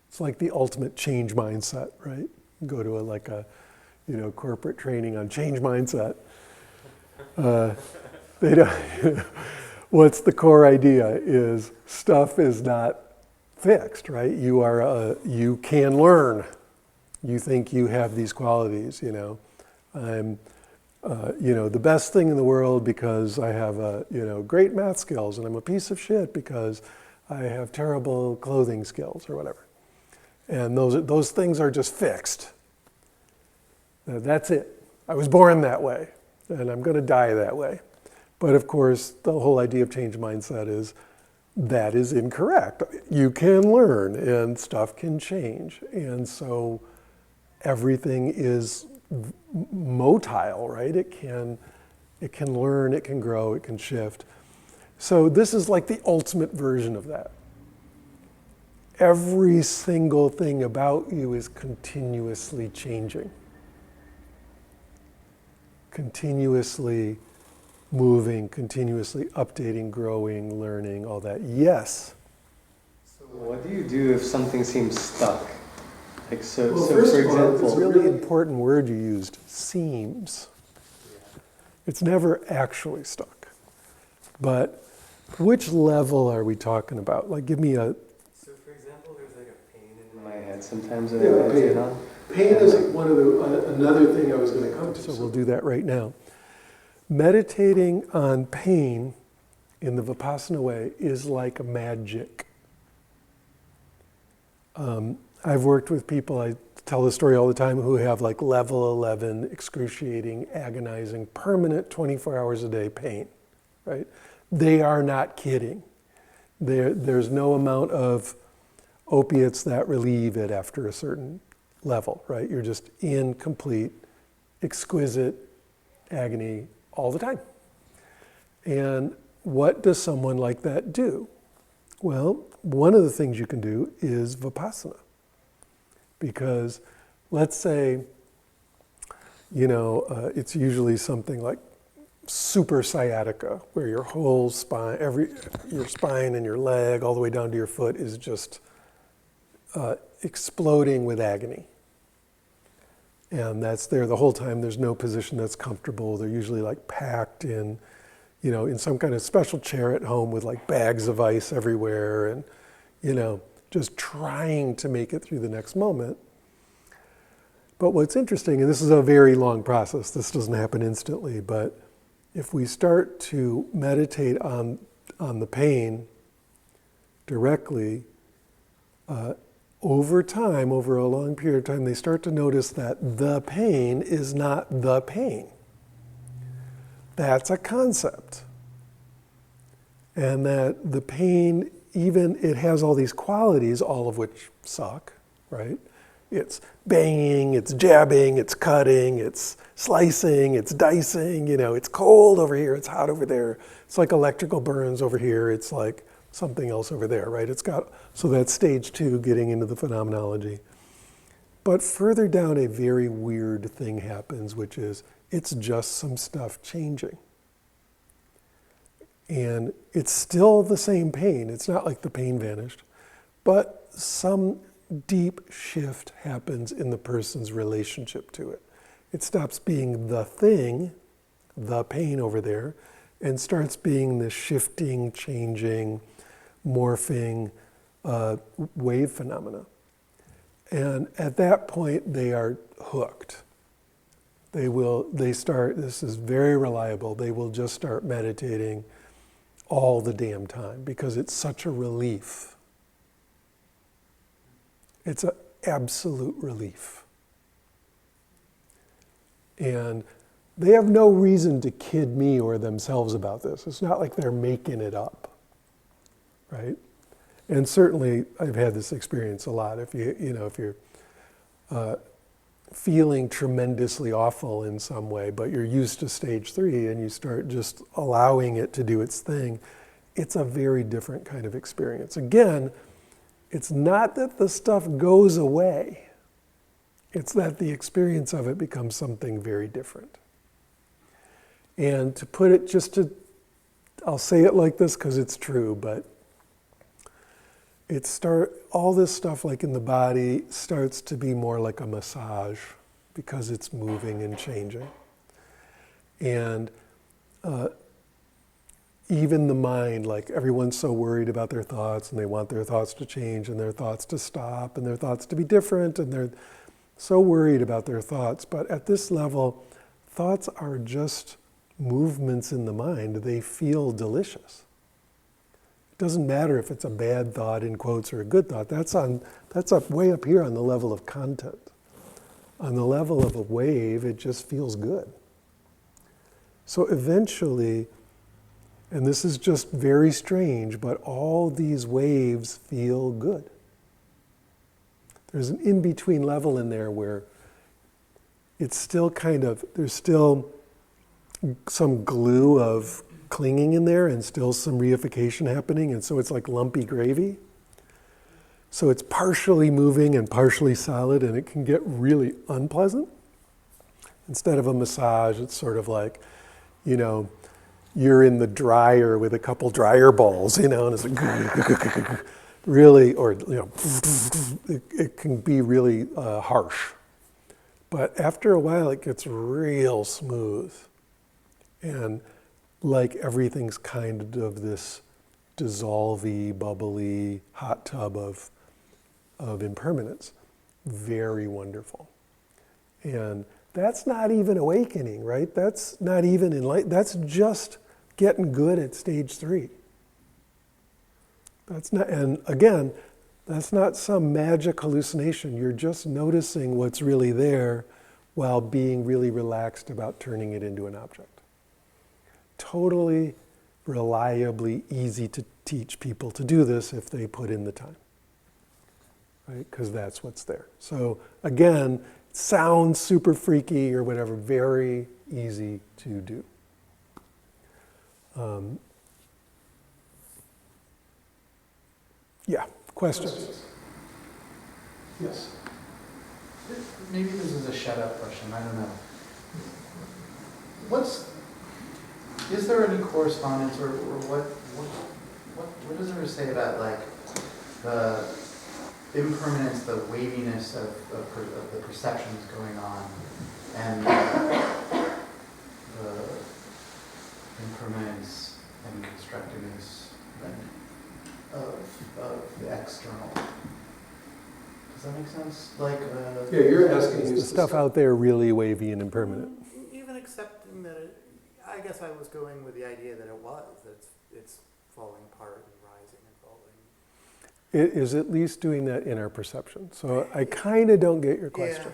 It's like the ultimate change mindset, right? Go to a corporate training on change mindset. They don't. What's the core idea is stuff is not fixed, right? You can learn. You think you have these qualities, I'm the best thing in the world because I have great math skills, and I'm a piece of shit because I have terrible clothing skills or whatever. And those things are just fixed. That's it. I was born that way, and I'm going to die that way. But of course, the whole idea of change mindset is that is incorrect. You can learn, and stuff can change. And so everything is motile, right? It can learn, it can grow, it can shift. So this is like the ultimate version of that. Every single thing about you is continuously changing. Continuously moving, continuously updating, growing, learning, all that. Yes? So what do you do if something seems stuck? First for of all, example, it's a really important word you used, seems. It's never actually stuck. But which level are we talking about? Like, give me a... So for example, there's like a pain in my head at sometimes that Yeah, I meditate pain. on. Pain is one of the, another thing I was going to come to, so we'll do that right now. Meditating on pain in the vipassana way is like magic. I've worked with people, I tell the story all the time, who have like level 11 excruciating, agonizing, permanent 24 hours a day pain, right? They are not kidding. There's no amount of opiates that relieve it after a certain level, right? You're just in complete, exquisite agony all the time. And what does someone like that do? Well, one of the things you can do is vipassana. Because let's say, it's usually something like super sciatica, where your whole spine, your spine and your leg, all the way down to your foot, is just exploding with agony. And that's there the whole time. There's no position that's comfortable. They're usually like packed in, in some kind of special chair at home with like bags of ice everywhere, and, just trying to make it through the next moment. But what's interesting, and this is a very long process, this doesn't happen instantly, but if we start to meditate on the pain directly, over time, over a long period of time, they start to notice that the pain is not the pain. That's a concept. And that the pain, even it has all these qualities, all of which suck, right? It's banging, it's jabbing, it's cutting, it's slicing, it's dicing, it's cold over here, it's hot over there. It's like electrical burns over here, it's like something else over there, right? So that's stage 2, getting into the phenomenology. But further down, a very weird thing happens, which is it's just some stuff changing. And it's still the same pain. It's not like the pain vanished, but some deep shift happens in the person's relationship to it. It stops being the thing, the pain over there, and starts being the shifting, changing, morphing wave phenomena. And at that point, they are hooked. This is very reliable, they will just start meditating all the damn time because it's such a relief. It's an absolute relief. And they have no reason to kid me or themselves about this. It's not like they're making it up, right? And certainly, I've had this experience a lot. If you're feeling tremendously awful in some way, but you're used to stage 3 and you start just allowing it to do its thing, it's a very different kind of experience. Again, it's not that the stuff goes away. It's that the experience of it becomes something very different. And to put it I'll say it like this because it's true, but all this stuff like in the body starts to be more like a massage because it's moving and changing. And even the mind, like everyone's so worried about their thoughts and they want their thoughts to change and their thoughts to stop and their thoughts to be different, and they're so worried about their thoughts. But at this level, thoughts are just movements in the mind. They feel delicious. It doesn't matter if it's a bad thought in quotes or a good thought. That's up way up here on the level of content. On the level of a wave, it just feels good. So eventually, and this is just very strange, but all these waves feel good. There's an in-between level in there where it's still there's still some glue of clinging in there and still some reification happening, and so it's like lumpy gravy. So it's partially moving and partially solid, and it can get really unpleasant. Instead of a massage, it's sort of like, you're in the dryer with a couple dryer balls, and it's like really, or it can be really harsh. But after a while, it gets real smooth, and like everything's kind of this dissolvey, bubbly hot tub of impermanence. very wonderful. And that's not even awakening, right? That's not even enlightenment. That's just getting good at stage 3. That's not, and again, that's not some magic hallucination. You're just noticing what's really there while being really relaxed about turning it into an object. Totally, reliably easy to teach people to do this if they put in the time, right? Because that's what's there. So again, it sounds super freaky or whatever, very easy to do. Yeah, questions? Yes. Maybe this is a shut-up question, I don't know. Is there any correspondence, or what does there say about like the impermanence, the waviness of the perceptions going on, and the impermanence and constructiveness of the external? Does that make sense? Like, yeah, you're asking, is the stuff out there really wavy and impermanent? Even accepting that I guess I was going with the idea that it's falling apart and rising and falling. It is at least doing that in our perception. So I kind of don't get your question.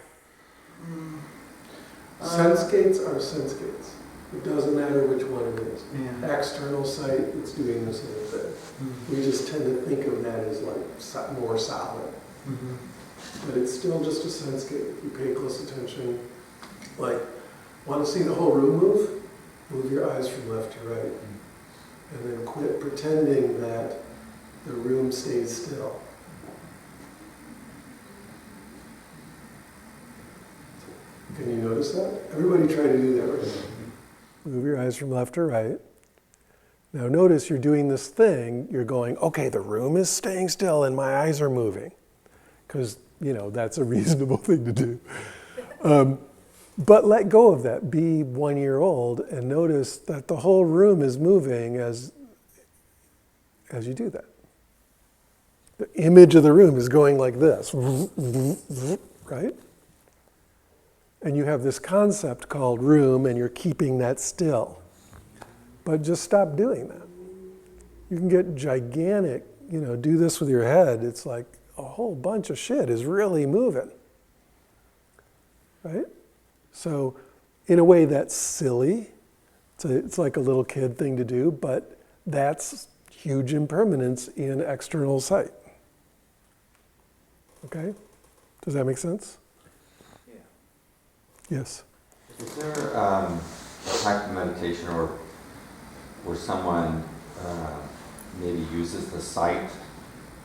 Yeah. Sense gates are sense gates. It doesn't matter which one it is. Yeah. External sight, it's doing the same thing. Mm-hmm. We just tend to think of that as like more solid. Mm-hmm. But it's still just a sense gate. If you pay close attention, like, want to see the whole room move? Move your eyes from left to right. And then quit pretending that the room stays still. Can you notice that? Everybody try to do that right now. Move your eyes from left to right. Now notice you're doing this thing, you're going, okay, the room is staying still and my eyes are moving. Because, that's a reasonable thing to do. But let go of that. Be 1 year old and notice that the whole room is moving as you do that. The image of the room is going like this, right? And you have this concept called room and you're keeping that still. But just stop doing that. You can get gigantic, do this with your head. It's like a whole bunch of shit is really moving, right? So in a way that's silly. It's like a little kid thing to do, but that's huge impermanence in external sight. Okay? Does that make sense? Yeah. Yes. Is there a type of meditation where someone maybe uses the sight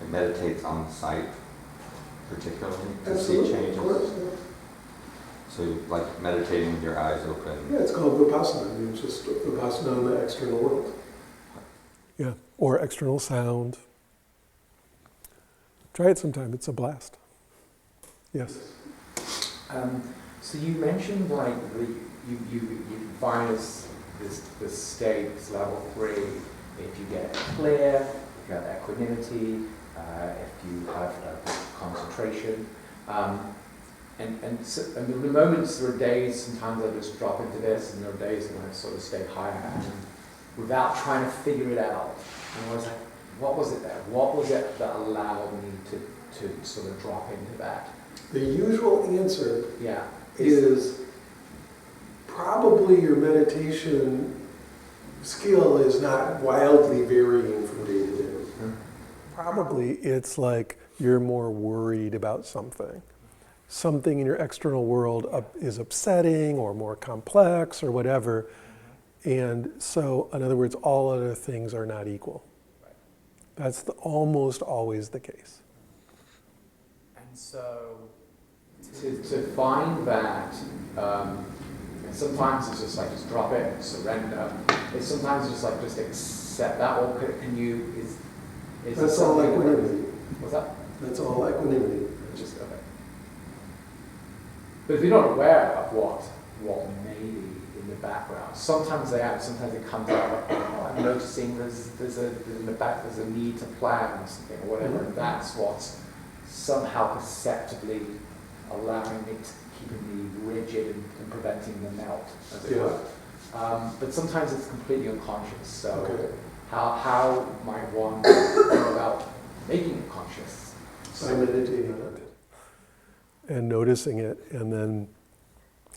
and meditates on the sight particularly to see changes? Of course, yeah. So like meditating with your eyes open. Yeah, it's called vipassana. It's just vipassana in the external world. Yeah, or external sound. Try it sometime. It's a blast. Yes. So you mentioned like you define this state, this level 3, if you get clear, if you have equanimity, if you have concentration. And the moments, there are days, sometimes I just drop into this, and there are days when I sort of stay higher, and without trying to figure it out. And I was like, what was it there? What was it that allowed me to sort of drop into that? The usual answer Yeah. is probably your meditation skill is not wildly varying from day to day. Probably it's like you're more worried about something. Something in your external world is upsetting or more complex or whatever. And so, in other words, all other things are not equal. That's almost always the case. And so, To find that, sometimes it's just like, just drop it, surrender. It's sometimes just like, just accept that, or can you, is That's all equanimity. What's that? That's all equanimity. Just, okay. But if you're not aware of what may be in the background, sometimes it comes out like, oh, I'm noticing there's in the back there's a need to plan or something or whatever, and that's what's somehow perceptibly allowing it, keeping me rigid and preventing the melt, as it were. But sometimes it's completely unconscious. So how might one go about making it conscious? By meditating on it and noticing it, and then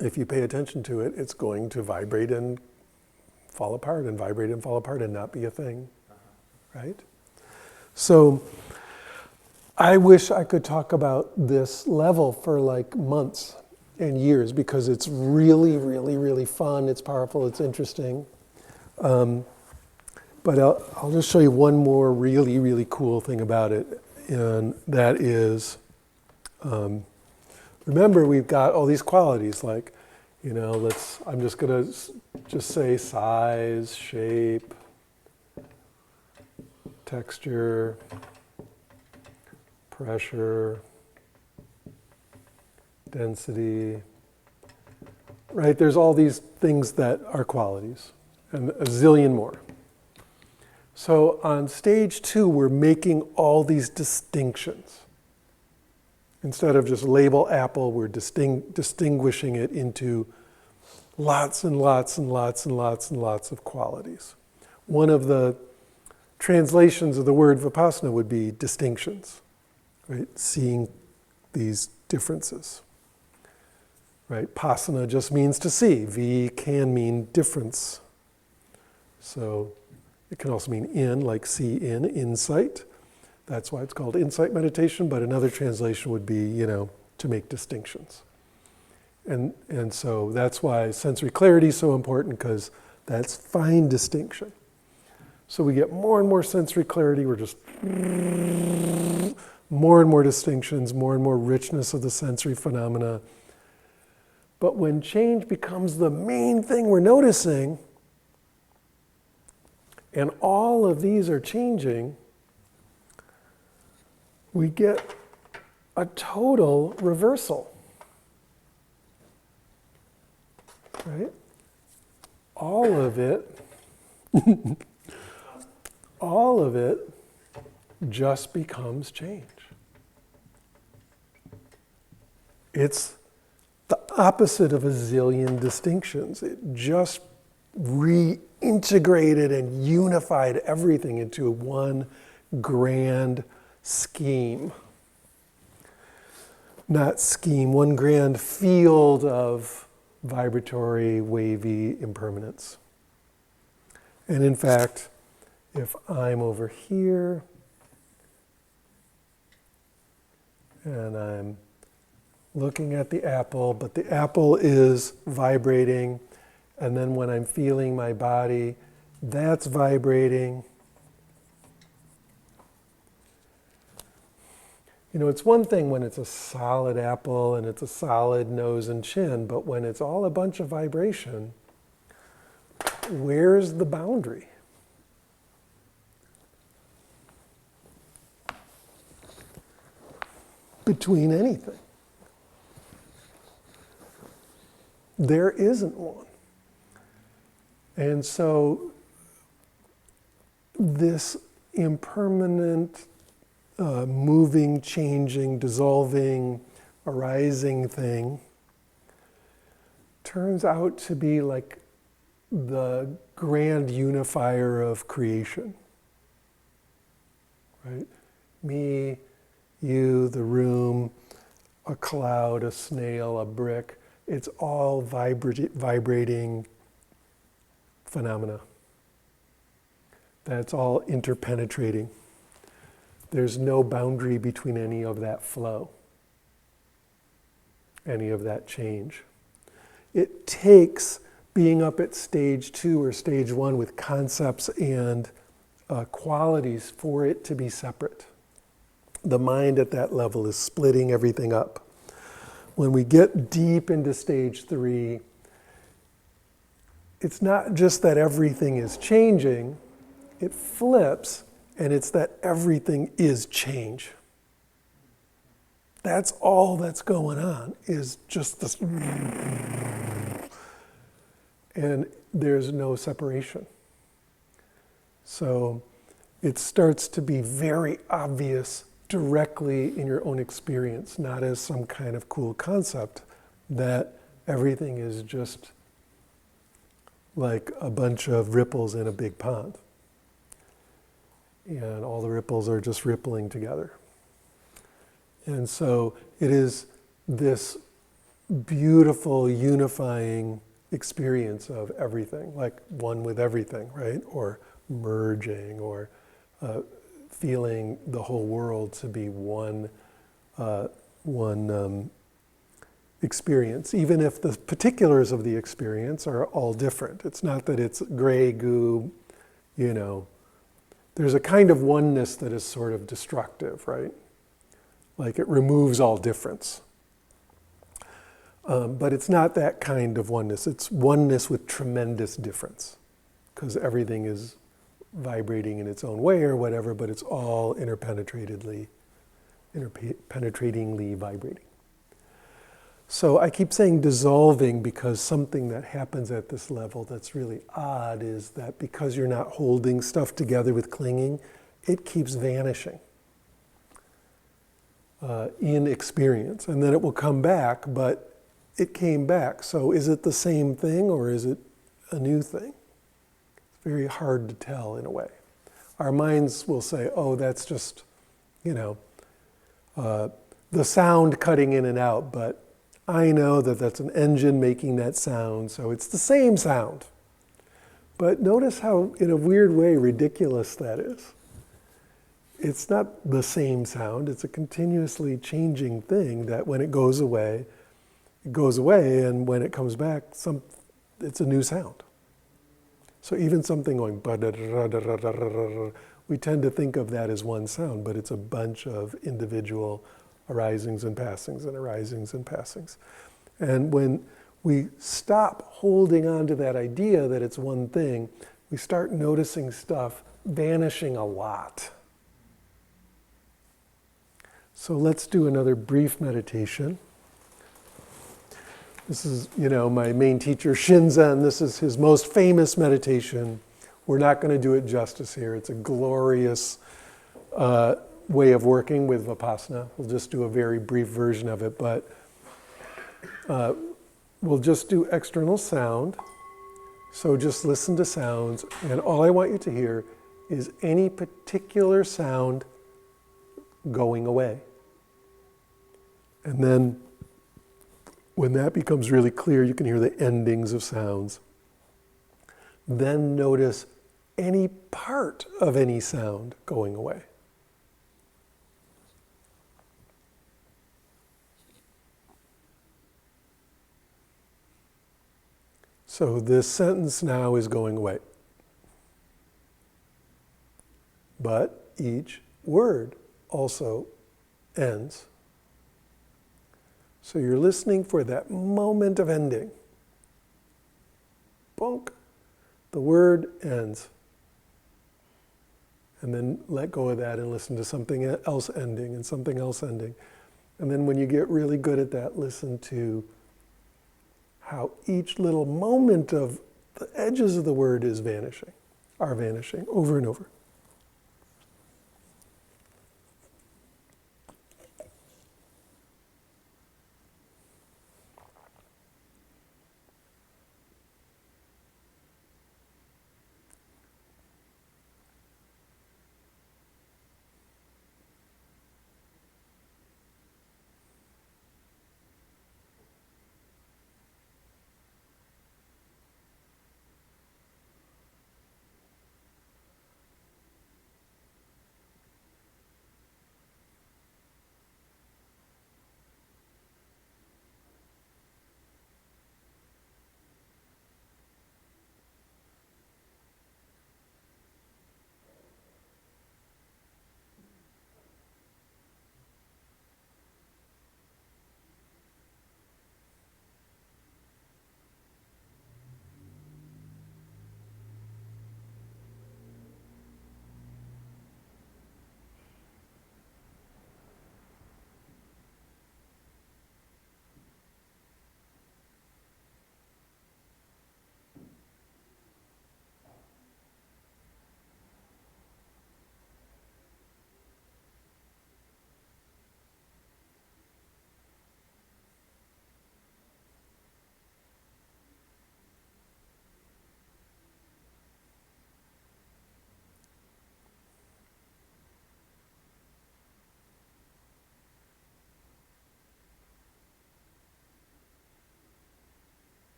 if you pay attention to it, it's going to vibrate and fall apart and vibrate and fall apart and not be a thing, right? So I wish I could talk about this level for like months and years because it's really, really, really fun. It's powerful. It's interesting. But I'll just show you one more really, really cool thing about it, and that is, remember we've got all these qualities like, I'm just gonna just say size, shape, texture, pressure, density, right? There's all these things that are qualities, and a zillion more. So on stage 2, we're making all these distinctions. Instead of just label apple, we're distinguishing it into lots and lots and lots and lots and lots of qualities. One of the translations of the word vipassana would be distinctions, right? Seeing these differences, right? Pasana just means to see. V can mean difference. So it can also mean in, like see in, insight. That's why it's called insight meditation, but another translation would be, to make distinctions. And so that's why sensory clarity is so important, because that's fine distinction. So we get more and more sensory clarity, we're just more and more distinctions, more and more richness of the sensory phenomena. But when change becomes the main thing we're noticing, and all of these are changing, we get a total reversal, right? All of it just becomes change. It's the opposite of a zillion distinctions. It just reintegrated and unified everything into one grand scheme. Not scheme, one grand field of vibratory, wavy impermanence. And in fact, if I'm over here and I'm looking at the apple, but the apple is vibrating, and then when I'm feeling my body, that's vibrating. It's one thing when it's a solid apple and it's a solid nose and chin, but when it's all a bunch of vibration, where's the boundary? Between anything. There isn't one. And so this impermanent, moving, changing, dissolving, arising thing turns out to be like the grand unifier of creation, right? Me, you, the room, a cloud, a snail, a brick. It's all vibrating phenomena. That's all interpenetrating. There's no boundary between any of that flow, any of that change. It takes being up at stage 2 or stage 1 with concepts and qualities for it to be separate. The mind at that level is splitting everything up. When we get deep into stage 3, it's not just that everything is changing, it flips, and it's that everything is change. That's all that's going on, is just this. And there's no separation. So it starts to be very obvious directly in your own experience, not as some kind of cool concept that everything is just like a bunch of ripples in a big pond. And all the ripples are just rippling together. And so it is this beautiful, unifying experience of everything, like one with everything, right? Or merging, or feeling the whole world to be one experience, even if the particulars of the experience are all different. It's not that it's gray goo, There's a kind of oneness that is sort of destructive, right? Like it removes all difference. But it's not that kind of oneness. It's oneness with tremendous difference, because everything is vibrating in its own way or whatever, but it's all interpenetratingly vibrating. So I keep saying dissolving because something that happens at this level that's really odd is that because you're not holding stuff together with clinging, it keeps vanishing in experience. And then it will come back, but it came back. So is it the same thing or is it a new thing? It's very hard to tell in a way. Our minds will say, oh, that's just, the sound cutting in and out, but I know that that's an engine making that sound, so it's the same sound. But notice how, in a weird way, ridiculous that is. It's not the same sound, it's a continuously changing thing that when it goes away, and when it comes back, it's a new sound. So even something going, we tend to think of that as one sound, but it's a bunch of individual arisings and passings and arisings and passings. And when we stop holding on to that idea that it's one thing, we start noticing stuff vanishing a lot. So let's do another brief meditation. This is, my main teacher, Shinzen. This is his most famous meditation. We're not going to do it justice here. It's a glorious way of working with vipassana. We'll just do a very brief version of it, but we'll just do external sound. So just listen to sounds, and all I want you to hear is any particular sound going away. And then when that becomes really clear, you can hear the endings of sounds. Then notice any part of any sound going away. So this sentence now is going away. But each word also ends. So you're listening for that moment of ending. Bonk. The word ends. And then let go of that and listen to something else ending and something else ending. And then when you get really good at that, listen to how each little moment of the edges of the word are vanishing over and over.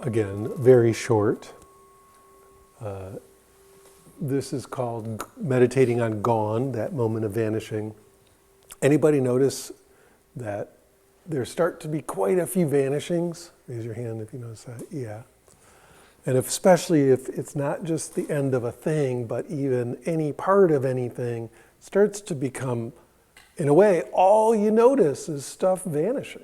again, very short. This is called meditating on gone, that moment of vanishing. Anybody notice that there start to be quite a few vanishings? Raise your hand if you notice that. Yeah. And especially if it's not just the end of a thing, but even any part of anything starts to become, in a way, all you notice is stuff vanishing.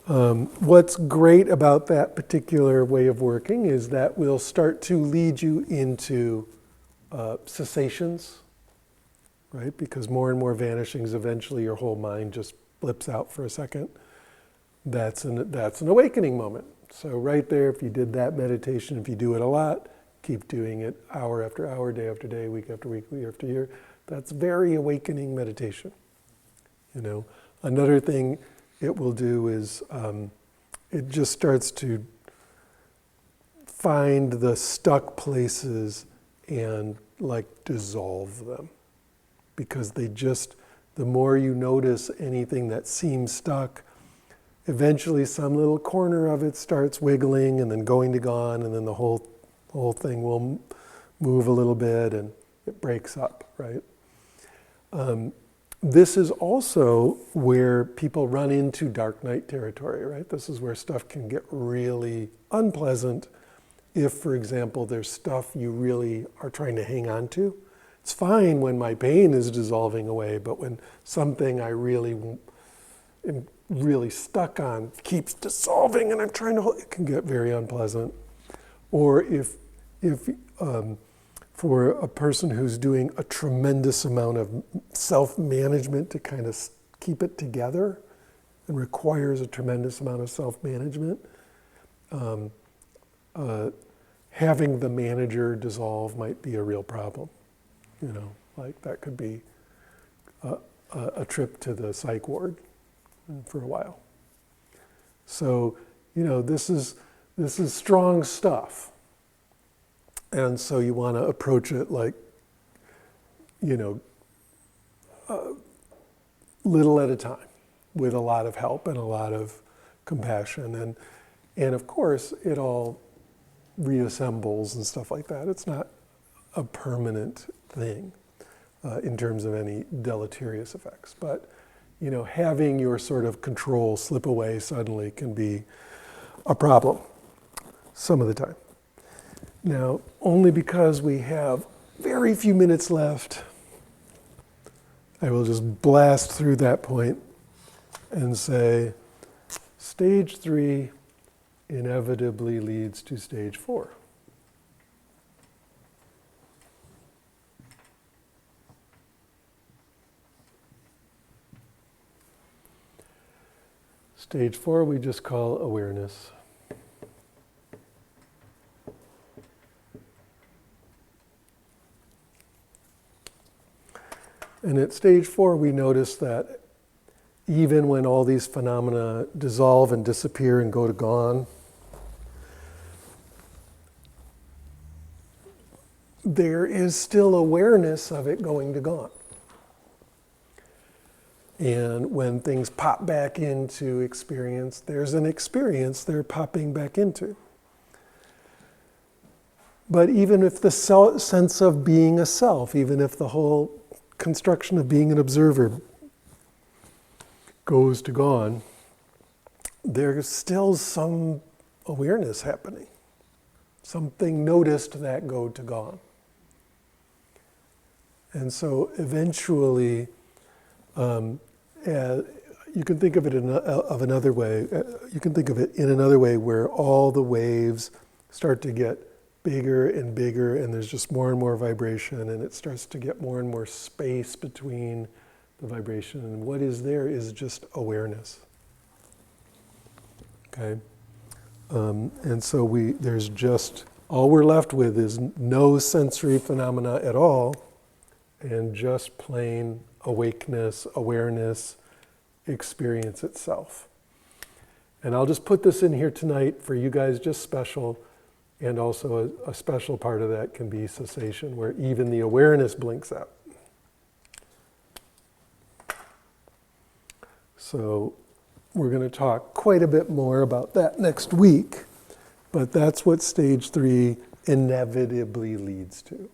What's great about that particular way of working is that will start to lead you into cessations, right? Because more and more vanishings, eventually your whole mind just blips out for a second. That's an awakening moment. So right there, if you did that meditation, if you do it a lot, keep doing it hour after hour, day after day, week after week, year after year, that's very awakening meditation. You know, another thing it will do is it just starts to find the stuck places and like dissolve them. Because the more you notice anything that seems stuck, eventually some little corner of it starts wiggling and then going to gone, and then the whole thing will move a little bit and it breaks up, right? This is also where people run into dark night territory, right? This is where stuff can get really unpleasant if, for example, there's stuff you really are trying to hang on to. It's fine when my pain is dissolving away, but when something I really am really stuck on keeps dissolving and I'm trying to hold, it can get very unpleasant. Or if for a person who's doing a tremendous amount of self-management to kind of keep it together and requires a tremendous amount of self-management, having the manager dissolve might be a real problem. You know, like that could be a trip to the psych ward for a while. So, you know, this is strong stuff. And so you want to approach it like, you know, little at a time with a lot of help and a lot of compassion. And of course, it all reassembles and stuff like that. It's not a permanent thing in terms of any deleterious effects. But, you know, having your sort of control slip away suddenly can be a problem some of the time. Now, only because we have very few minutes left, I will just blast through that point and say, stage 3 inevitably leads to stage 4. Stage 4 we just call awareness. And at stage 4 we notice that even when all these phenomena dissolve and disappear and go to gone, there is still awareness of it going to gone. And when things pop back into experience, there's an experience they're popping back into. But even if the sense of being a self, even if the whole construction of being an observer goes to gone, there's still some awareness happening. Something noticed that go to gone. And so eventually, you can think of it of another way. You can think of it in another way where all the waves start to get bigger and bigger, and there's just more and more vibration, and it starts to get more and more space between the vibration. And what is there is just awareness. Okay? And so there's just, all we're left with is no sensory phenomena at all, and just plain awakeness, awareness, experience itself. And I'll just put this in here tonight for you guys, just special, and also a special part of that can be cessation, where even the awareness blinks out. So we're going to talk quite a bit more about that next week, but that's what stage 3 inevitably leads to.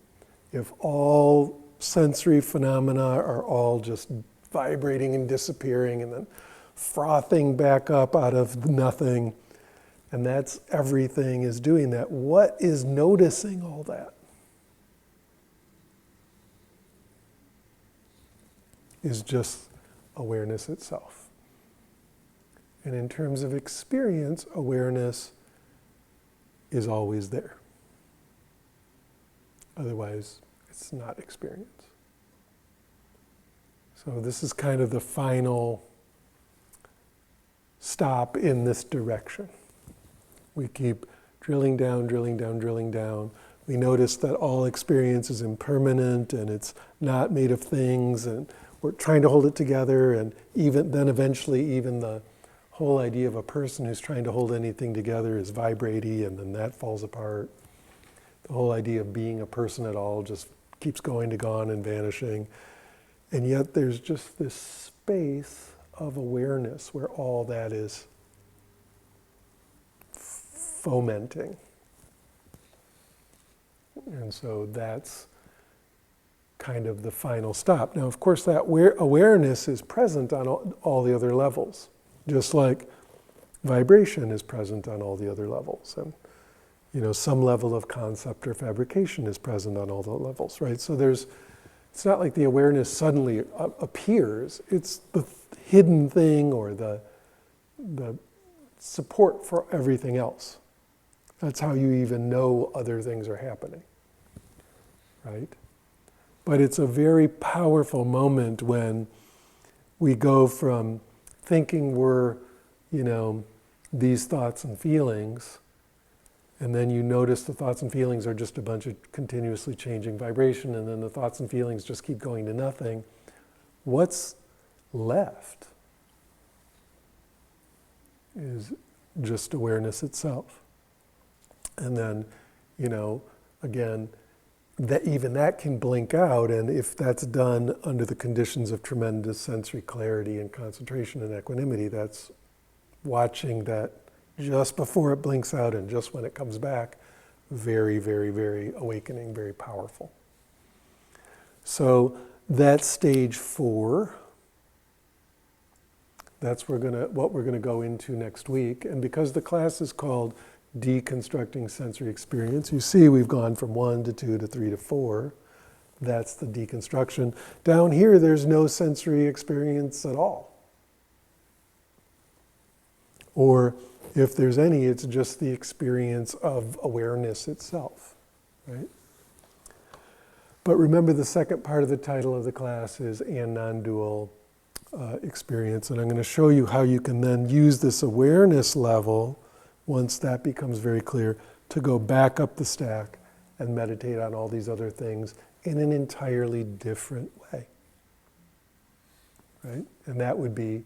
If all sensory phenomena are all just vibrating and disappearing and then frothing back up out of nothing, and that's everything is doing that, what is noticing all that? Is just awareness itself. And in terms of experience, awareness is always there. Otherwise, it's not experience. So this is kind of the final stop in this direction. We keep drilling down, drilling down, drilling down. We notice that all experience is impermanent and it's not made of things, and we're trying to hold it together, and even then eventually even the whole idea of a person who's trying to hold anything together is vibrating, and then that falls apart. The whole idea of being a person at all just keeps going to gone and vanishing. And yet there's just this space of awareness where all that is fomenting. And so that's kind of the final stop. Now, of course, that awareness is present on all the other levels, just like vibration is present on all the other levels. And, some level of concept or fabrication is present on all the levels, right? So it's not like the awareness suddenly appears. It's the hidden thing or the support for everything else. That's how you even know other things are happening, right? But it's a very powerful moment when we go from thinking we're, these thoughts and feelings, and then you notice the thoughts and feelings are just a bunch of continuously changing vibration, and then the thoughts and feelings just keep going to nothing. What's left is just awareness itself. And then, again, that even that can blink out, and if that's done under the conditions of tremendous sensory clarity and concentration and equanimity, that's watching that just before it blinks out and just when it comes back, very, very, very awakening, very powerful. So that's stage 4. That's what we're going to go into next week. And because the class is called Deconstructing Sensory Experience, you see we've gone from 1 to 2 to 3 to 4. That's the deconstruction. Down here, there's no sensory experience at all. Or if there's any, it's just the experience of awareness itself, right? But remember, the second part of the title of the class is non-dual experience, and I'm going to show you how you can then use this awareness level, once that becomes very clear, to go back up the stack and meditate on all these other things in an entirely different way, right? And that would be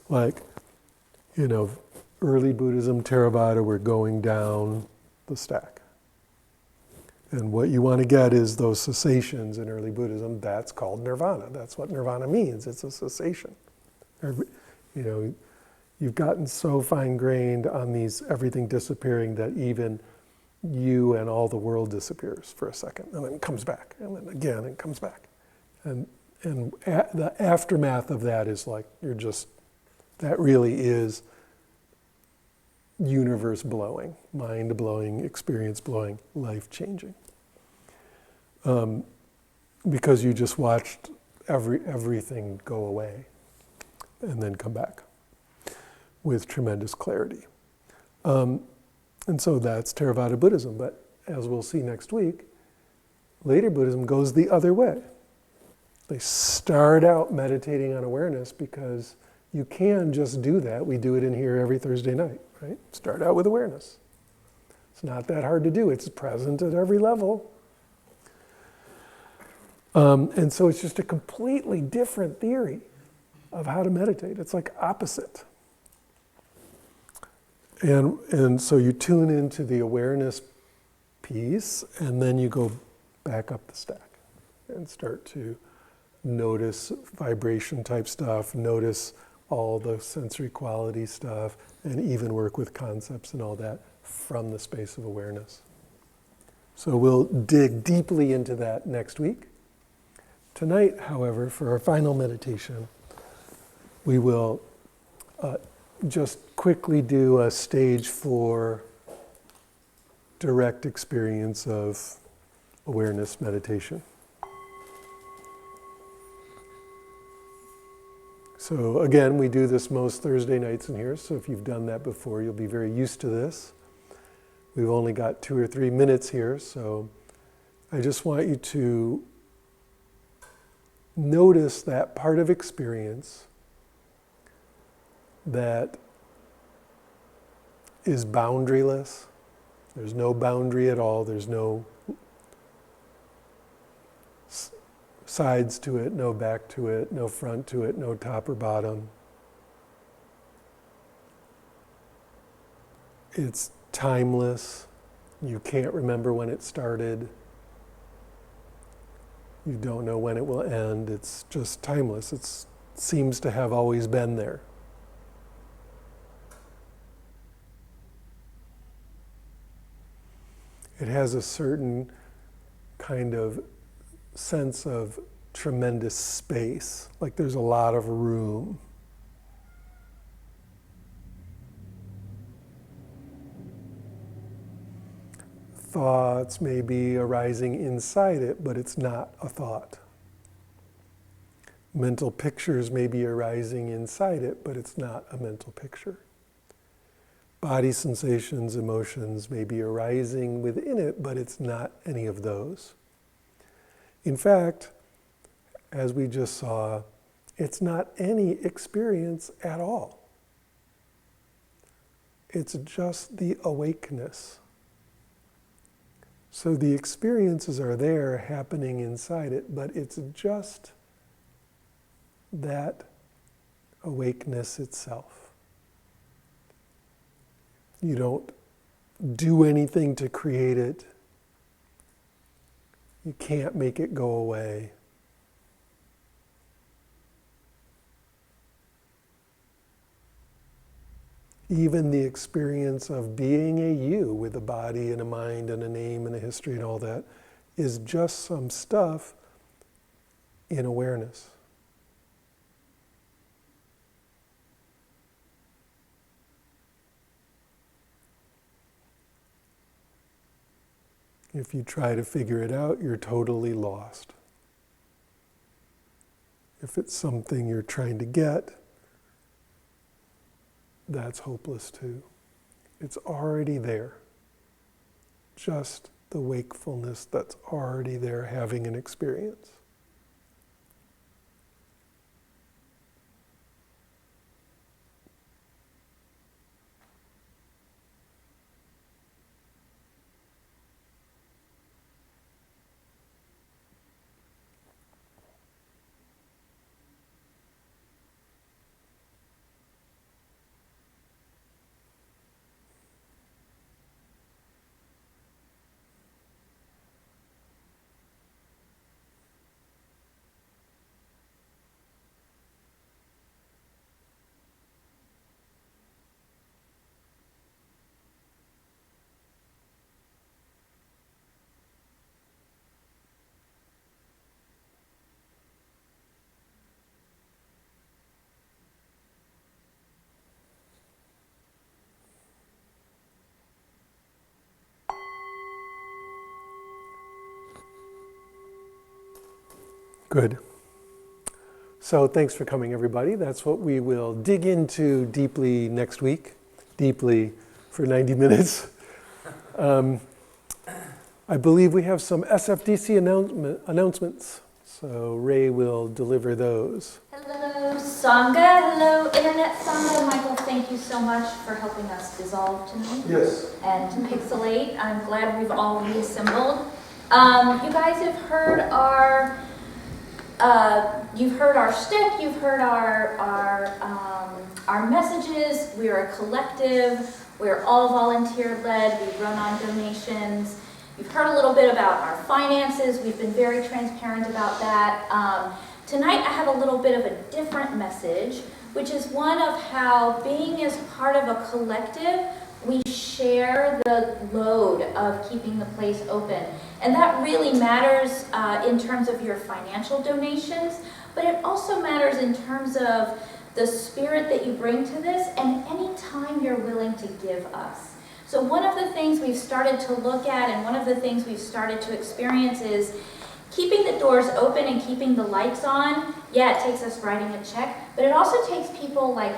like, early Buddhism, Theravada, we're going down the stack. And what you want to get is those cessations in early Buddhism. That's called nirvana. That's what nirvana means. It's a cessation. You've gotten so fine-grained on these everything disappearing that even you and all the world disappears for a second, and then it comes back, and then again it comes back. And the aftermath of that is like, that really is universe-blowing, mind-blowing, experience-blowing, life-changing. Because you just watched everything go away and then come back with tremendous clarity. And so that's Theravada Buddhism. But as we'll see next week, later Buddhism goes the other way. They start out meditating on awareness because you can just do that. We do it in here every Thursday night, right? Start out with awareness. It's not that hard to do. It's present at every level. And so it's just a completely different theory of how to meditate. It's like opposite. And so you tune into the awareness piece, and then you go back up the stack and start to notice vibration type stuff, notice all the sensory quality stuff, and even work with concepts and all that from the space of awareness. So we'll dig deeply into that next week. Tonight, however, for our final meditation, we will just quickly do a stage 4 direct experience of awareness meditation. So again, we do this most Thursday nights in here, so if you've done that before, you'll be very used to this. We've only got 2 or 3 minutes here, so I just want you to notice that part of experience that is boundaryless. There's no boundary at all. There's no sides to it, no back to it, no front to it, no top or bottom. It's timeless. You can't remember when it started. You don't know when it will end. It's just timeless. It seems to have always been there. It has a certain kind of sense of tremendous space, like there's a lot of room. Thoughts may be arising inside it, but it's not a thought. Mental pictures may be arising inside it, but it's not a mental picture. Body sensations, emotions may be arising within it, but it's not any of those. In fact, as we just saw, it's not any experience at all. It's just the awakeness. So the experiences are there happening inside it, but it's just that awakeness itself. You don't do anything to create it. You can't make it go away. Even the experience of being a you with a body and a mind and a name and a history and all that is just some stuff in awareness. If you try to figure it out, you're totally lost. If it's something you're trying to get, that's hopeless too. It's already there. Just the wakefulness that's already there having an experience. Good. So thanks for coming, everybody. That's what we will dig into deeply next week. Deeply for 90 minutes. I believe we have some SFDC announcements. So Ray will deliver those. Hello, Sangha. Hello, Internet Sangha. Michael, thank you so much for helping us dissolve tonight. Yes. And to pixelate. I'm glad we've all reassembled. You guys have heard our shtick. You've heard our messages. We're a collective. We're all volunteer-led. We run on donations. You've heard a little bit about our finances. We've been very transparent about that. Tonight I have a little bit of a different message, which is one of how being as part of a collective, we share the load of keeping the place open. And that really matters in terms of your financial donations, but it also matters in terms of the spirit that you bring to this and any time you're willing to give us. So one of the things we've started to look at and one of the things we've started to experience is keeping the doors open and keeping the lights on. Yeah, it takes us writing a check, but it also takes people like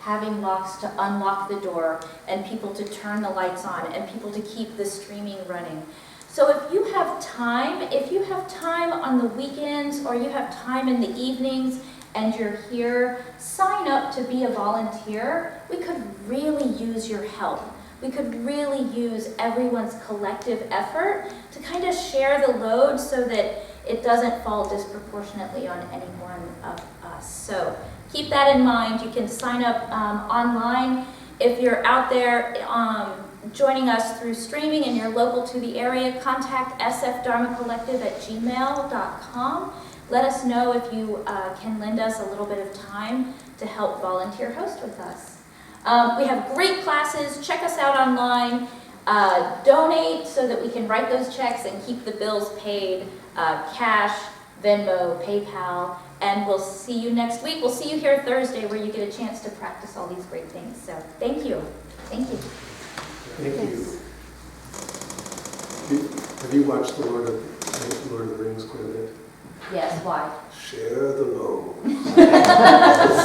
having locks to unlock the door and people to turn the lights on and people to keep the streaming running. So if you have time on the weekends or you have time in the evenings and you're here, sign up to be a volunteer. We could really use your help. We could really use everyone's collective effort to kind of share the load so that it doesn't fall disproportionately on any one of us. So keep that in mind. You can sign up online. If you're out there joining us through streaming and you're local to the area, contact sfdharmacollective@gmail.com. Let us know if you can lend us a little bit of time to help volunteer host with us. We have great classes. Check us out online. Donate so that we can write those checks and keep the bills paid. Cash, Venmo, PayPal, and we'll see you next week. We'll see you here Thursday where you get a chance to practice all these great things. So thank you. Thank you. Thank you. Have you watched the Lord of the Rings quite a bit? Yes, why? Share the load.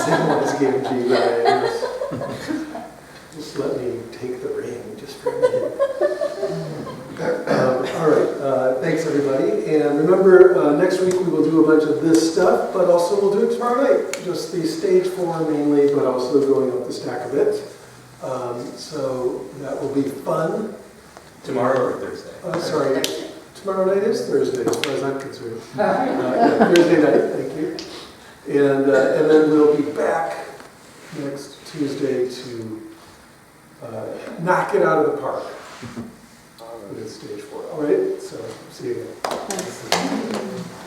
Someone's giving to you guys. Just let me take the ring just for a minute. All right, thanks everybody. And remember, next week we will do a bunch of this stuff, but also we'll do it tomorrow night. Just the stage 4 mainly, but also going up the stack a bit. So that will be fun. Tomorrow or Thursday? Sorry, tomorrow night is Thursday, as far as I'm concerned. Yeah, Thursday night, thank you. And then we'll be back next Tuesday to knock it out of the park with stage 4. All right, so see you again. Thanks.